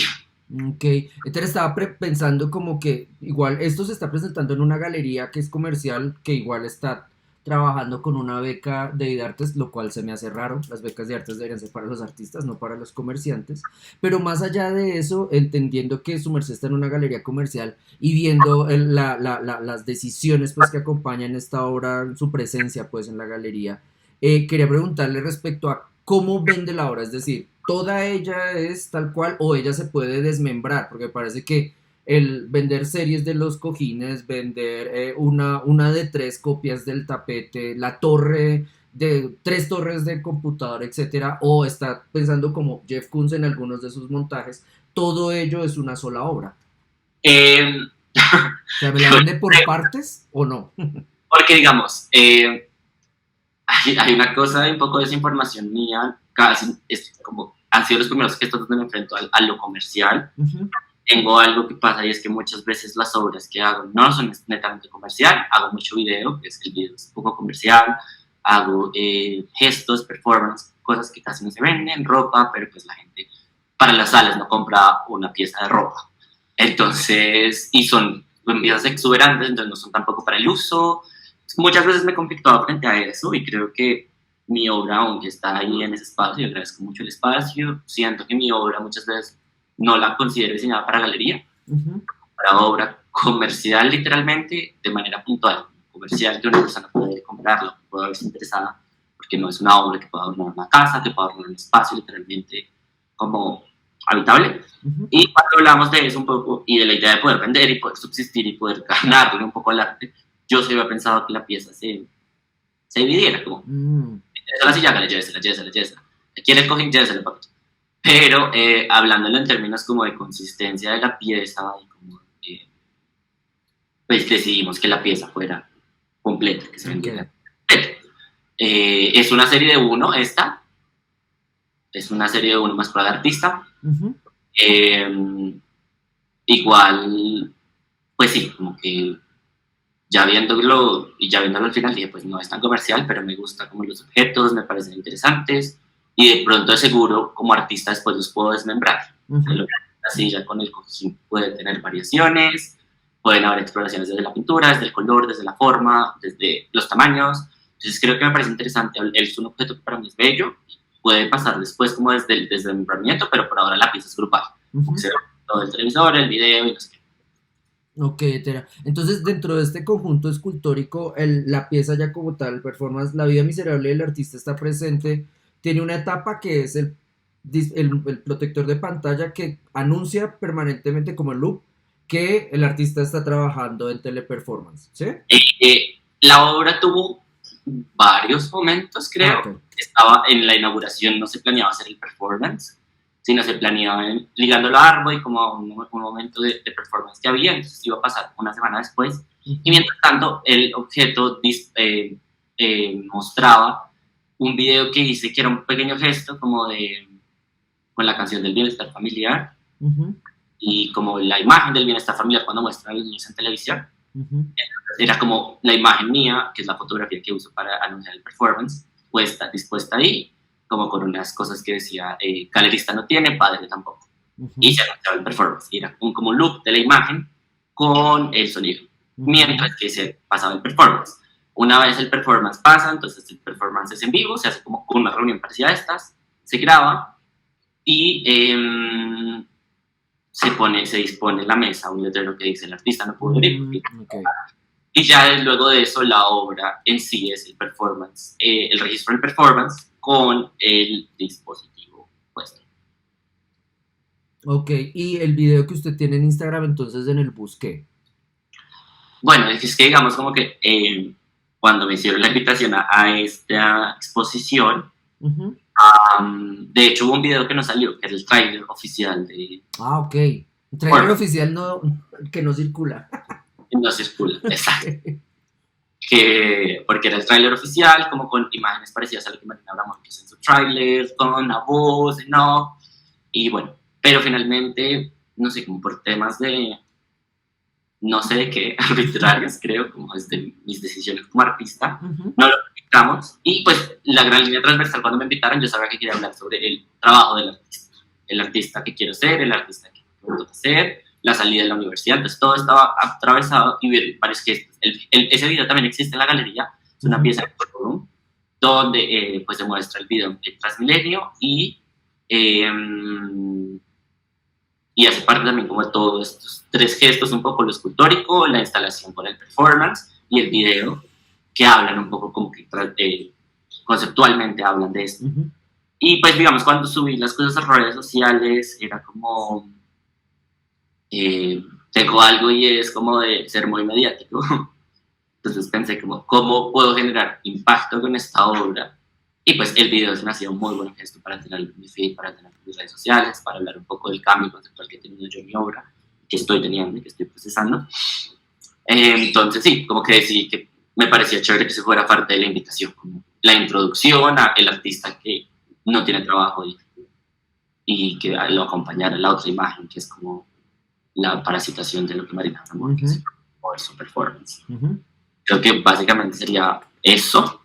Speaker 3: Ok, entonces estaba pensando como que igual esto se está presentando en una galería que es comercial, que igual está trabajando con una beca de IDARTES, lo cual se me hace raro. Las becas de artes deberían ser para los artistas, no para los comerciantes. Pero más allá de eso, entendiendo que su merced está en una galería comercial y viendo las decisiones pues que acompañan esta obra, su presencia pues en la galería, quería preguntarle respecto a cómo vende la obra, es decir, toda ella es tal cual o ella se puede desmembrar, porque parece que el vender series de los cojines, vender una de 3 copias del tapete, la torre de 3 torres de computador, etcétera, o está pensando como Jeff Koons en algunos de sus montajes, todo ello es una sola obra.
Speaker 2: Eh,
Speaker 3: O sea, ¿me la vende por partes o no?
Speaker 2: porque digamos, hay una cosa de un poco de desinformación mía, casi es como han sido los primeros gestos donde me enfrento a lo comercial.
Speaker 3: Ujú,
Speaker 2: Tengo algo que pasa y es que muchas veces las obras que hago no son netamente comercial, hago mucho video, que es que el video es un poco comercial, hago gestos, performance, cosas que casi no se venden, ropa, pero pues la gente para las salas no compra una pieza de ropa. Entonces, y son piezas exuberantes, entonces no son tampoco para el uso. Muchas veces me he conflictado frente a eso y creo que mi obra, aunque está ahí en ese espacio, y agradezco mucho el espacio, siento que mi obra muchas veces no la considero diseñada para galería,
Speaker 3: ujú,
Speaker 2: para obra comercial literalmente, de manera puntual, comercial, que una persona puede comprarla, puede verse interesada, porque no es una obra que pueda adornar una casa, que pueda adornar un espacio literalmente como habitable.
Speaker 3: ujú.
Speaker 2: Y cuando hablamos de eso un poco y de la idea de poder vender y poder subsistir y poder ganarle un poco al arte, yo se había pensado que la pieza se dividiera, como,
Speaker 3: Mm,
Speaker 2: la silla, llévesela, llévesela, llévesela. ¿Quiere el cojín? Llévesela, papi. Pero hablándolo en términos como de consistencia de la pieza y como pues decidimos que la pieza fuera completa, que se
Speaker 3: ok.
Speaker 2: vendiera completa. Es una serie de uno esta, es una serie de uno más para el artista.
Speaker 3: Ujú,
Speaker 2: Eh, igual, pues sí, como que ya viéndolo al final dije, pues no es tan comercial, pero me gusta como los objetos, me parecen interesantes y de pronto de seguro como artista después los puedo desmembrar. Así ya con el cojín puede tener variaciones, pueden haber exploraciones desde la pintura, desde el color, desde la forma, desde los tamaños. Entonces creo que me parece interesante, es un objeto que para mí es bello, puede pasar después como desde el desmembramiento, pero por ahora la pieza es grupal. Todo el televisor, el video y no sé qué.
Speaker 3: Ok, Tera. Entonces, dentro de este conjunto escultórico, la pieza ya como tal, el performance, La vida miserable del artista está presente, tiene una etapa que es el protector de pantalla que anuncia permanentemente como el loop que el artista está trabajando en teleperformance, ¿sí?
Speaker 2: La obra tuvo varios momentos, creo.
Speaker 3: Okay.
Speaker 2: Estaba en la inauguración, no se planeaba hacer el performance, sino se planeaba ligándolo a árbol y como un momento de performance que había, entonces iba a pasar una semana después. Y mientras tanto, el objeto mostraba un video que hice que era un pequeño gesto como con la canción del bienestar familiar y como la imagen del bienestar familiar cuando muestran a los niños en televisión. Era como la imagen mía, que es la fotografía que uso para anunciar el performance, dispuesta ahí, como con unas cosas que decía, galerista no tiene, padre tampoco. Y se anunciaba el performance. Y era como un loop de la imagen con el sonido, mientras que se pasaba el performance. Una vez el performance pasa, entonces el performance es en vivo, se hace como una reunión parecida a estas, se graba y se dispone en la mesa un letrero que dice el artista no pudo venir. Y ya luego de eso la obra en sí es el performance, el registro del performance con el dispositivo puesto.
Speaker 3: Ok, y el video que usted tiene en Instagram entonces en el bus, ¿qué?
Speaker 2: Bueno, es que digamos como que cuando me hicieron la invitación a esta exposición, de hecho hubo un video que no salió, que es el tráiler oficial de...
Speaker 3: Ah, ok. El tráiler oficial que no circula.
Speaker 2: No circula, exacto. Porque era el tráiler oficial, como con imágenes parecidas a lo que Marina Abramovic hizo en su tráiler, con una voz, no. Y bueno, pero finalmente, no sé, como por temas de... no sé de qué, arbitrarios, creo, como desde mis decisiones como artista, no lo publicamos. Y pues la gran línea transversal, cuando me invitaron, yo sabía que quería hablar sobre el trabajo del artista. El artista que quiero ser, el artista que quiero ser, la salida de la universidad. Entonces todo estaba atravesado y ver varios gestos. Ese video también existe en la galería, es una pieza de forum, donde pues se muestra el video de Transmilenio y hace parte también como de todos estos tres gestos, un poco lo escultórico, la instalación con el performance y el video, que hablan un poco como que conceptualmente hablan de esto. Y pues digamos, cuando subí las cosas a redes sociales, era como, tengo algo y es como de ser muy mediático. Entonces pensé como, ¿cómo puedo generar impacto con esta obra? Y pues el video es un muy buen gesto para tener mi feed, para tener mis redes sociales, para hablar un poco del cambio conceptual que he tenido yo en mi obra, que estoy teniendo y que estoy procesando. Entonces sí, como que decidí que me parecía chévere que se fuera parte de la invitación, como la introducción a el artista que no tiene trabajo y que lo acompañara la otra imagen, que es como la parasitación de lo que Marina Abramovic hizo por su performance. Creo que básicamente sería eso.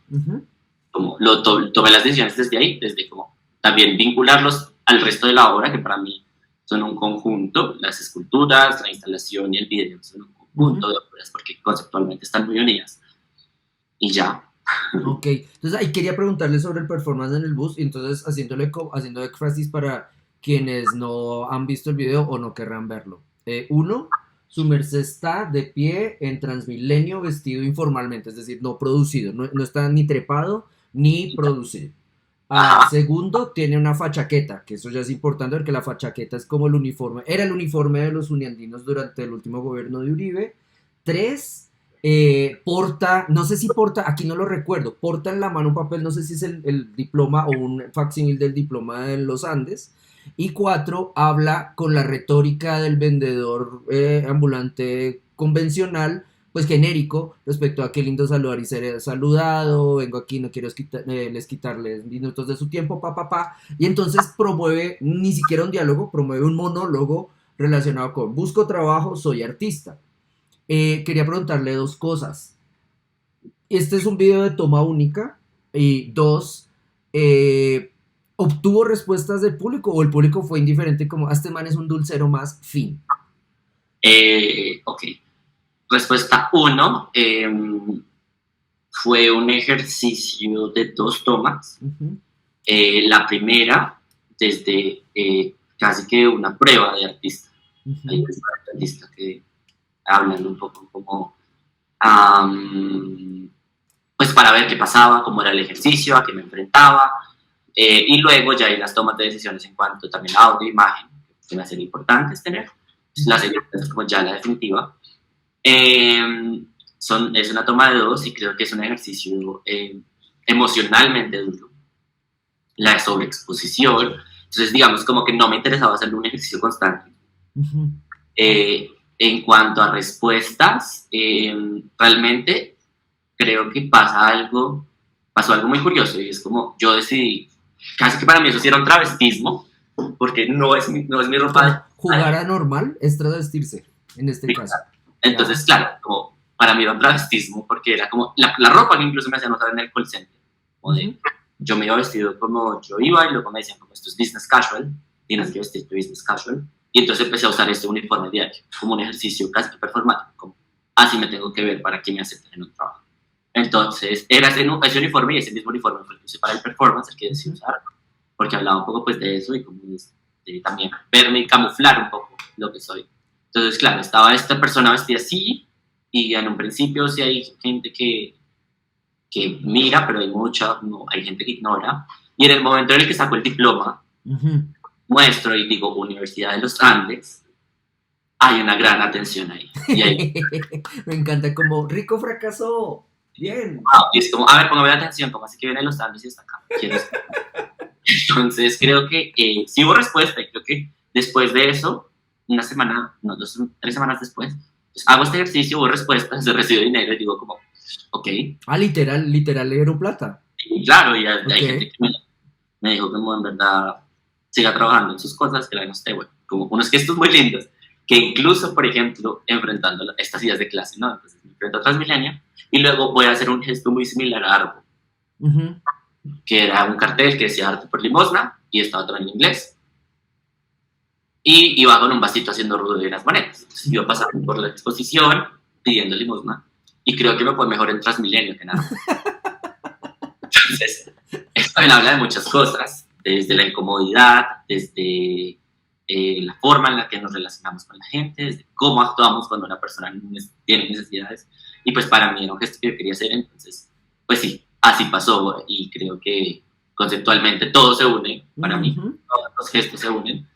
Speaker 2: Como tomé las decisiones desde ahí, desde como también vincularlos al resto de la obra, que para mí son un conjunto, las esculturas, la instalación y el video son un conjunto de obras, porque conceptualmente están muy unidas. Y ya.
Speaker 3: Ok, entonces ahí quería preguntarle sobre el performance en el bus, y entonces haciendo énfasis para quienes no han visto el video o no querrán verlo. Uno, su merced está de pie en Transmilenio vestido informalmente, es decir, no producido, no está ni trepado ni producido. Segundo, tiene una fachaqueta, que eso ya es importante porque la fachaqueta es como el uniforme, era el uniforme de los uniandinos durante el último gobierno de Uribe. Tres, porta, no sé si porta, aquí no lo recuerdo, porta en la mano un papel, no sé si es el diploma o un facsímil del diploma de los Andes. Y cuatro, habla con la retórica del vendedor ambulante convencional, pues genérico, respecto a qué lindo saludar y ser saludado, vengo aquí, no quiero quitarles minutos de su tiempo, y entonces promueve, ni siquiera un diálogo, promueve un monólogo relacionado con busco trabajo, soy artista. Quería preguntarle dos cosas. Este es un video de toma única. Y dos, ¿obtuvo respuestas del público o el público fue indiferente como, este man es un dulcero más, fin?
Speaker 2: Ok. Respuesta uno, fue un ejercicio de 2 tomas.
Speaker 3: Ujú,
Speaker 2: La primera, desde casi que una prueba de artista. Hay
Speaker 3: ujú,
Speaker 2: artistas que hablan un poco como, am, pues para ver qué pasaba, cómo era el ejercicio, a qué me enfrentaba, y luego ya hay las tomas de decisiones en cuanto también a audio e imagen, que me hacen importantes tener. La serie es como ya la definitiva. Es una toma de 2 y creo que es un ejercicio emocionalmente duro. La sobreexposición. Entonces, digamos, como que no me interesaba hacer un ejercicio constante.
Speaker 3: ujú.
Speaker 2: En cuanto a respuestas, realmente creo que pasó algo muy curioso y es como yo decidí, casi que para mí eso sí era un travestismo, porque no es mi ropa.
Speaker 3: Jugar a normal es travestirse, en este caso.
Speaker 2: Entonces, claro, como para mí era un travestismo, porque era como la ropa que incluso me hacían notar en el call center. Como de,
Speaker 3: Ujú.
Speaker 2: yo me iba vestido como yo iba y luego me decían como esto es business casual, tienes que vestirte business casual. Y entonces empecé a usar este uniforme diario, como un ejercicio casi performático, como así me tengo que ver para que me acepten en un trabajo. Entonces, era ese uniforme y ese mismo uniforme fue el que usé para el performance, el que decidí usar, porque hablaba un poco pues de eso y como de también verme y camuflar un poco lo que soy. Entonces, claro, estaba esta persona vestida así y en un principio sí hay gente que mira, pero hay mucha, no, hay gente que ignora. Y en el momento en el que saco el diploma,
Speaker 3: Ujú.
Speaker 2: muestro y digo Universidad de los Andes, hay una gran atención ahí. Y ahí
Speaker 3: Me encanta como Rico fracasó. Bien.
Speaker 2: y es como, a ver, póngame atención, como así que viene de los Andes y está acá. Entonces creo que sí hubo respuesta y creo que después de eso, una semana, no, 3 semanas después, pues, hago este ejercicio, hubo respuesta, se recibe dinero y digo como, ok,
Speaker 3: Ah, literal, literal le dieron plata.
Speaker 2: y claro, y hay
Speaker 3: Ok.
Speaker 2: gente que me dijo como en verdad siga trabajando en sus cosas, que la no esté, bueno, como unos gestos muy lindos, que incluso, por ejemplo, enfrentando estas ideas de clase, ¿no? Entonces me enfrento a Transmilenio y luego voy a hacer un gesto muy similar a Arbo,
Speaker 3: Ujú.
Speaker 2: que era un cartel que decía arte por limosna y estaba todo en inglés. Y iba con un vasito haciendo ruido de las monedas. Entonces iba pasando por la exposición pidiendo limosna y creo que me fue mejor en Transmilenio que nada. Entonces, esto también habla de muchas cosas, desde la incomodidad, desde la forma en la que nos relacionamos con la gente, desde cómo actuamos cuando una persona tiene necesidades. Y pues para mí era un gesto que yo quería hacer, entonces, pues sí, así pasó y creo que conceptualmente todo se une, para mí,
Speaker 3: Ujú.
Speaker 2: todos los gestos se unen,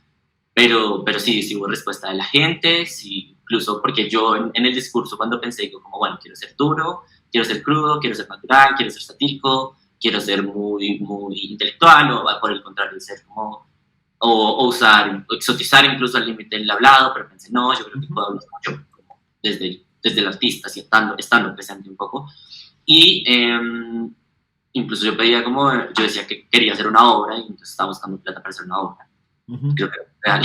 Speaker 2: pero sí, sí hubo respuesta de la gente, sí, incluso porque yo en el discurso cuando pensé, digo como, bueno, quiero ser duro, quiero ser crudo, quiero ser natural, quiero ser satírico, quiero ser muy, muy intelectual, o por el contrario, ser como, o usar, o exotizar incluso al límite del hablado, pero pensé, no, yo creo que puedo hablar mucho como desde el artista, así, estando presente un poco. Y incluso yo pedía como, yo decía que quería hacer una obra y entonces estaba buscando plata para hacer una obra,
Speaker 3: Ujú.
Speaker 2: creo que era real.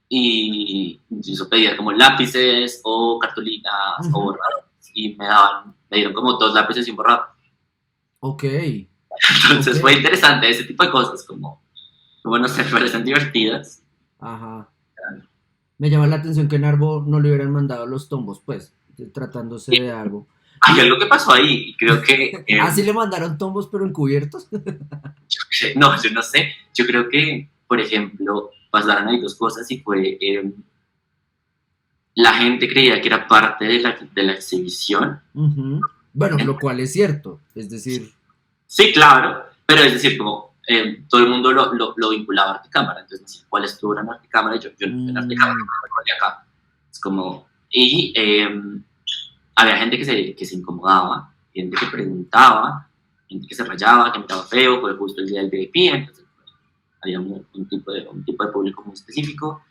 Speaker 2: Y incluso pedía como lápices o cartulinas o
Speaker 3: Ujú.
Speaker 2: borradores y me dieron como 2 lápices y un borrador.
Speaker 3: Ok,
Speaker 2: Entonces
Speaker 3: ok.
Speaker 2: fue interesante ese tipo de cosas, como no sé, me parecen divertidas.
Speaker 3: Ajá. Me llama la atención que en Arbo no le hubieran mandado los tombos, pues, tratándose
Speaker 2: Y
Speaker 3: de algo.
Speaker 2: hay algo que pasó ahí, y creo que,
Speaker 3: Ah, sí le mandaron tombos, pero encubiertos.
Speaker 2: no, yo no sé, yo creo que, por ejemplo, pasaron ahí 2 cosas y fue, la gente creía que era parte de la exhibición.
Speaker 3: Ujú. Bueno, lo cual es cierto. Es decir,
Speaker 2: Sí, claro, pero es decir, como todo el mundo lo vinculaba a Articámara, entonces me decían, ¿cuál es tu obra en Articámara? Y yo no en Articámara,
Speaker 3: mm,
Speaker 2: no de acá. Es como, y había gente que se incomodaba, gente que preguntaba, gente que se rayaba, que miraba feo, fue justo el día del VIP, entonces había un tipo de público muy específico,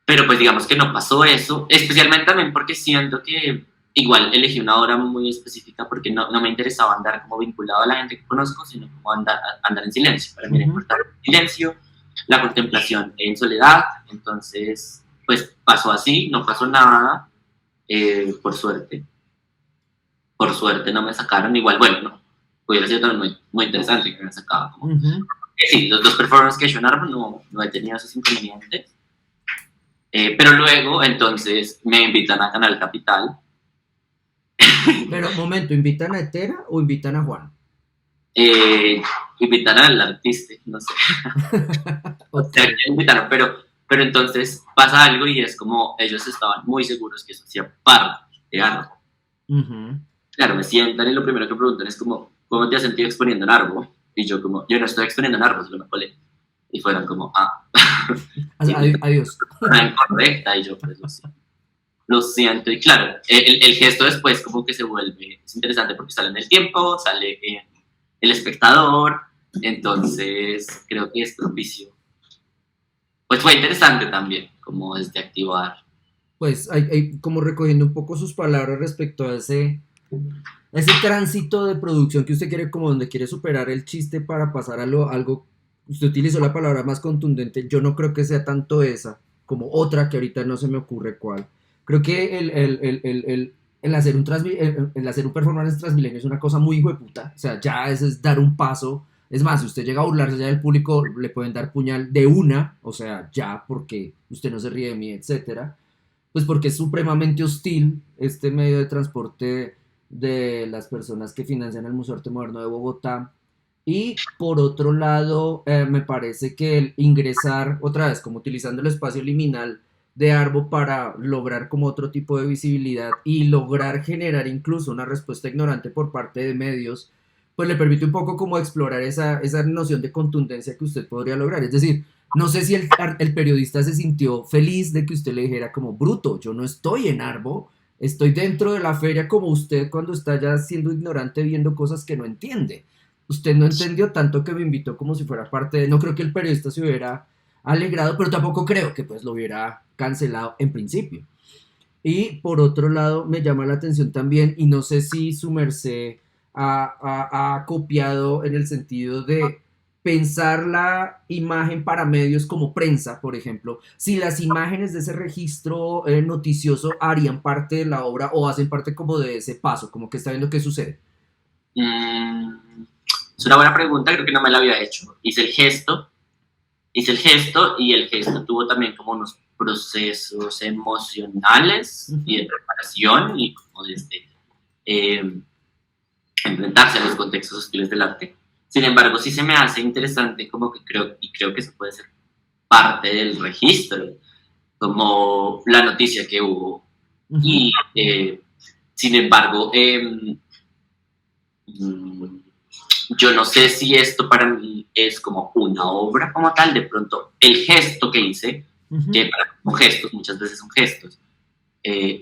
Speaker 2: pero pues digamos que no pasó eso, especialmente también porque siento que igual elegí una hora muy específica porque no me interesaba andar como vinculado a la gente que conozco, sino como andar en silencio. Para mí era
Speaker 3: ujú.
Speaker 2: importante el silencio, la contemplación en soledad, entonces pues pasó así, no pasó nada, por suerte. Por suerte no me sacaron, igual, bueno, no, hubiera sido también muy, muy interesante que me sacaba como... Sí, los performances que he hecho en Árbol no he tenido esos inconvenientes. Pero luego, entonces, me invitan a Canal Capital.
Speaker 3: Pero, momento, ¿invitan a Etera o invitan a Juan?
Speaker 2: Invitan al artista, no sé. O sea, que invitaron, pero entonces pasa algo y es como ellos estaban muy seguros que eso hacía parte de Árbol. Claro, me sientan y lo primero que preguntan es como, ¿cómo te has sentido exponiendo en Árbol? Y yo como, yo no estoy exponiendo en Árbol, solo me colé. Y fueron como,
Speaker 3: adiós.
Speaker 2: Incorrecta, y yo, pues lo siento. Y claro, el gesto después como que se vuelve, es interesante porque sale en el tiempo, sale en El Espectador, entonces creo que es propicio. Pues fue interesante también, como desde activar.
Speaker 3: Pues hay como recogiendo un poco sus palabras respecto a ese tránsito de producción que usted quiere, como donde quiere superar el chiste para pasar a algo. Usted utilizó la palabra más contundente. Yo no creo que sea tanto esa como otra que ahorita no se me ocurre cuál. Creo que el hacer un performance transmilenio es una cosa muy hijueputa. O sea, ya es dar un paso. Es más, si usted llega a burlarse ya del público, le pueden dar puñal de una, o sea, ya, porque usted no se ríe de mí, etcétera. Pues porque es supremamente hostil este medio de transporte de las personas que financian el Museo de Arte Moderno de Bogotá. Y por otro lado, me parece que el ingresar otra vez, como utilizando el espacio liminal de Arbo para lograr como otro tipo de visibilidad y lograr generar incluso una respuesta ignorante por parte de medios, pues le permite un poco como explorar esa noción de contundencia que usted podría lograr. Es decir, no sé si el periodista se sintió feliz de que usted le dijera como, bruto, yo no estoy en Arbo, estoy dentro de la feria como usted cuando está ya siendo ignorante viendo cosas que no entiende. Usted no entendió tanto que me invitó como si fuera parte de... No creo que el periodista se hubiera alegrado, pero tampoco creo que pues lo hubiera cancelado en principio. Y por otro lado, me llama la atención también, y no sé si su merced ha copiado en el sentido de pensar la imagen para medios como prensa, por ejemplo, si las imágenes de ese registro noticioso harían parte de la obra o hacen parte como de ese paso, como que está viendo qué sucede.
Speaker 2: Es una buena pregunta, creo que no me la había hecho. Hice el gesto y el gesto tuvo también como unos procesos emocionales y de preparación y como desde enfrentarse a los contextos hostiles del arte. Sin embargo, sí se me hace interesante como que creo que eso puede ser parte del registro, como la noticia que hubo. Y sin embargo, yo no sé si esto para mí es como una obra como tal, de pronto el gesto que hice, que para mí son gestos, muchas veces son gestos. El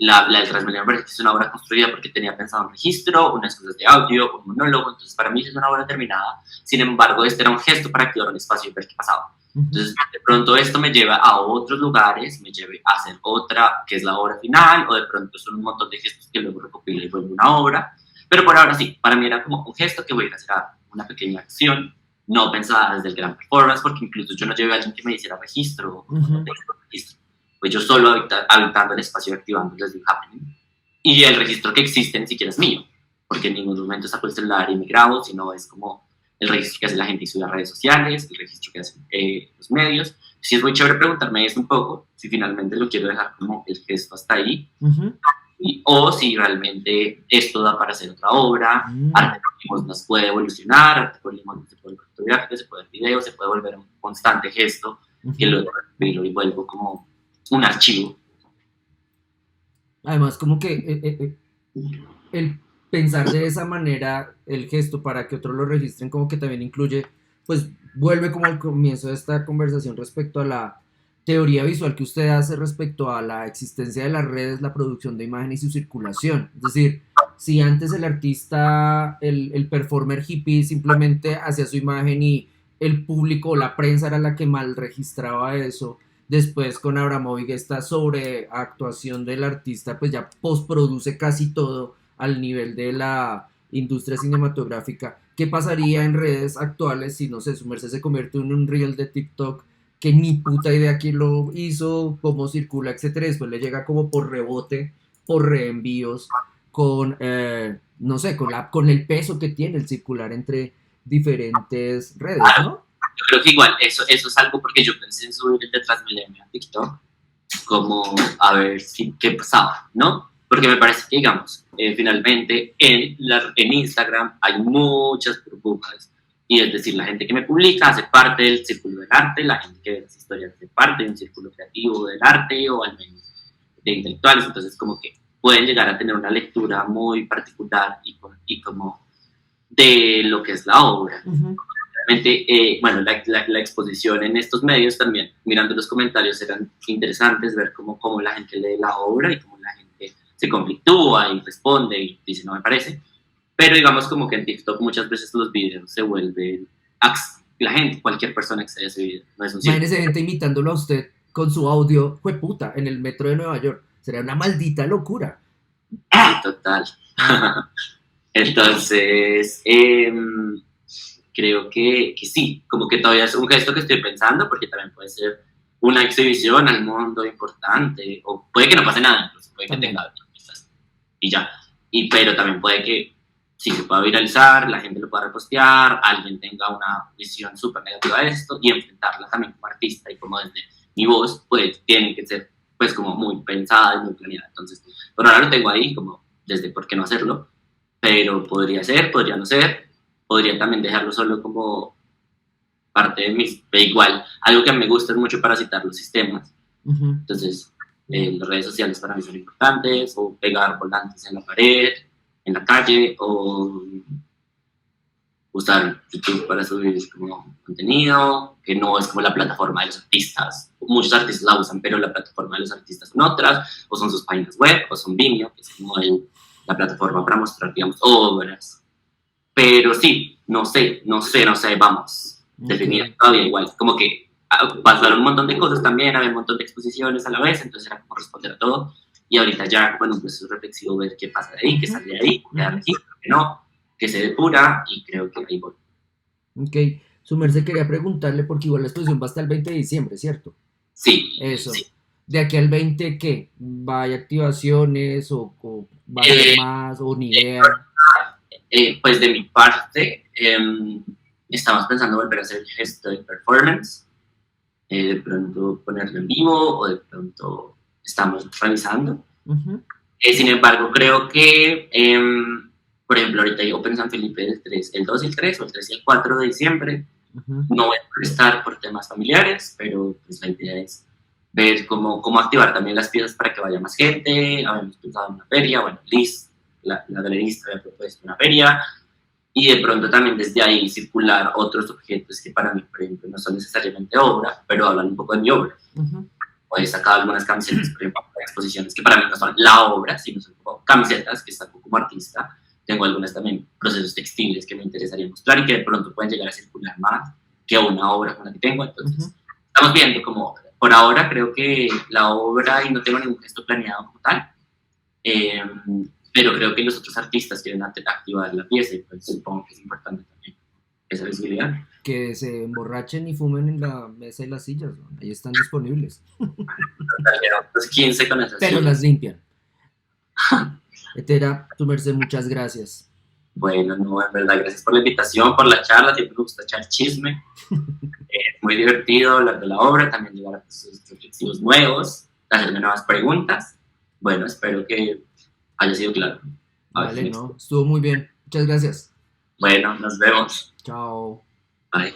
Speaker 2: Transmilenio parece que es una obra construida porque tenía pensado un registro, unas cosas de audio, un monólogo, entonces para mí es una obra terminada. Sin embargo, este era un gesto para activar un espacio y ver qué pasaba. Entonces, de pronto esto me lleva a otros lugares, me lleva a hacer otra, que es la obra final, o de pronto son un montón de gestos que luego recopilo y vuelvo una obra. Pero por ahora sí, para mí era como un gesto que voy a hacer una pequeña acción, no pensada desde el gran performance, porque incluso yo no llevé a alguien que me hiciera registro, registro. Pues yo solo habitando el espacio y activando desde el happening. Y el registro que existe ni siquiera es mío, porque en ningún momento saco el celular y me grabo, sino es como el registro que hace la gente y sube a redes sociales, el registro que hacen los medios. Sí es muy chévere preguntarme eso un poco, si finalmente lo quiero dejar como el gesto hasta ahí, o si realmente esto da para hacer otra obra. Arte por limosnas puede evolucionar, arte por limosnas se puede fotografía, se puede ver video, se puede volver un constante gesto, que lo recopilo y vuelvo como un archivo.
Speaker 3: Además, como que el pensar de esa manera el gesto para que otros lo registren, como que también incluye, pues vuelve como al comienzo de esta conversación respecto a la teoría visual que usted hace respecto a la existencia de las redes, la producción de imagen y su circulación. Es decir, si antes el artista, el performer hippie simplemente hacía su imagen y el público o la prensa era la que mal registraba eso, después con Abramovic esta sobreactuación del artista pues ya postproduce casi todo al nivel de la industria cinematográfica. ¿Qué pasaría en redes actuales si, no sé, su merced se convierte en un reel de TikTok que ni puta idea quién lo hizo, cómo circula, etcétera? Después le llega como por rebote por reenvíos, con, no sé, con el peso que tiene el circular entre diferentes redes, ¿no?
Speaker 2: Yo creo que igual eso es algo porque yo pensé en subir el de Transmilenio a TikTok, como a ver qué pasaba, ¿no? Porque me parece que, digamos, finalmente en Instagram hay muchas burbujas, y es decir, la gente que me publica hace parte del círculo del arte, la gente que ve las historias hace parte de un círculo creativo del arte, o al menos de intelectuales, entonces como que pueden llegar a tener una lectura muy particular y como de lo que es la obra.
Speaker 3: Uh-huh.
Speaker 2: Realmente, bueno, la exposición en estos medios también, mirando los comentarios, eran interesantes ver cómo la gente lee la obra y cómo la gente se conflictúa y responde y dice no me parece. Pero digamos como que en TikTok muchas veces los videos se vuelven, la gente, cualquier persona accede a ese video, no es un círculo.
Speaker 3: Imagínese gente imitándolo a usted con su audio, jueputa, en el metro de Nueva York. Sería una maldita locura.
Speaker 2: Total. Entonces, creo que sí, como que todavía es un gesto que estoy pensando, porque también puede ser una exhibición al mundo importante, o puede que no pase nada, incluso puede que tenga vistas y ya. Pero también puede que sí se pueda viralizar, la gente lo pueda repostear, alguien tenga una visión súper negativa de esto, y enfrentarla también como artista y como desde mi voz, pues tiene que ser pues como muy pensada y muy planeada. Entonces, por ahora lo tengo ahí, como desde por qué no hacerlo, pero podría ser, podría no ser, podría también dejarlo solo como parte de mis, igual, algo que me gusta es mucho parasitar los sistemas.
Speaker 3: Uh-huh.
Speaker 2: Entonces, las redes sociales para mí son importantes, o pegar volantes en la pared, en la calle, o usar YouTube para subir como contenido, que no es como la plataforma de los artistas. Muchos artistas la usan, pero la plataforma de los artistas son otras, o son sus páginas web, o son Vimeo, que es como la plataforma para mostrar, digamos, obras. Pero sí, no sé, vamos, definir todavía igual, como que pasaron un montón de cosas también, había un montón de exposiciones a la vez, entonces era como responder a todo, y ahorita ya, bueno, pues es reflexivo ver qué pasa de ahí, qué sale de ahí, qué registro, qué no, que se depura, y creo que ahí voy.
Speaker 3: Ok, su merced quería preguntarle, porque igual la exposición va hasta el 20 de diciembre, ¿cierto?
Speaker 2: Sí.
Speaker 3: Eso.
Speaker 2: Sí.
Speaker 3: ¿De aquí al 20 qué? ¿Vaya activaciones o va a haber más o ni idea?
Speaker 2: Pues de mi parte, estamos pensando volver a hacer el gesto de performance, de pronto ponerlo en vivo, o de pronto estamos revisando.
Speaker 3: Uh-huh.
Speaker 2: Sin embargo, creo que, por ejemplo, ahorita hay Open San Felipe el 2 y el 3, o el 3 y el 4 de diciembre.
Speaker 3: Uh-huh.
Speaker 2: No voy a poder estar por temas familiares, pero pues la idea es ver cómo activar también las piezas para que vaya más gente. Habíamos pensado en una feria, bueno, Liz, la galerista, había propuesto una feria, y de pronto también desde ahí circular otros objetos que para mí, por ejemplo, no son necesariamente obra, pero hablan un poco de mi obra.
Speaker 3: Uh-huh.
Speaker 2: O he sacado algunas camisetas, por ejemplo, para exposiciones que para mí no son la obra, sino son como camisetas que saco como artista. Tengo algunas también procesos textiles que me interesaría mostrar y que de pronto pueden llegar a circular más que una obra con la que tengo. Entonces, estamos viendo como, por ahora creo que la obra, y no tengo ningún gesto planeado como tal, pero creo que los otros artistas quieren activar la pieza, y pues supongo que es importante también esa visibilidad.
Speaker 3: Que se emborrachen y fumen en la mesa y las sillas, ¿no? Ahí están disponibles.
Speaker 2: Los 15 con esas
Speaker 3: Pero
Speaker 2: sillas.
Speaker 3: las limpian. Etera, tu merced, muchas gracias.
Speaker 2: Bueno, no, en verdad, gracias por la invitación, por la charla, siempre me gusta echar chisme. Es muy divertido hablar de la obra, también llevar a sus reflexivos nuevos, hacerme nuevas preguntas. Bueno, espero que haya sido claro.
Speaker 3: Vale, no, estuvo muy bien. Muchas gracias.
Speaker 2: Bueno, nos vemos.
Speaker 3: Chao.
Speaker 2: Bye.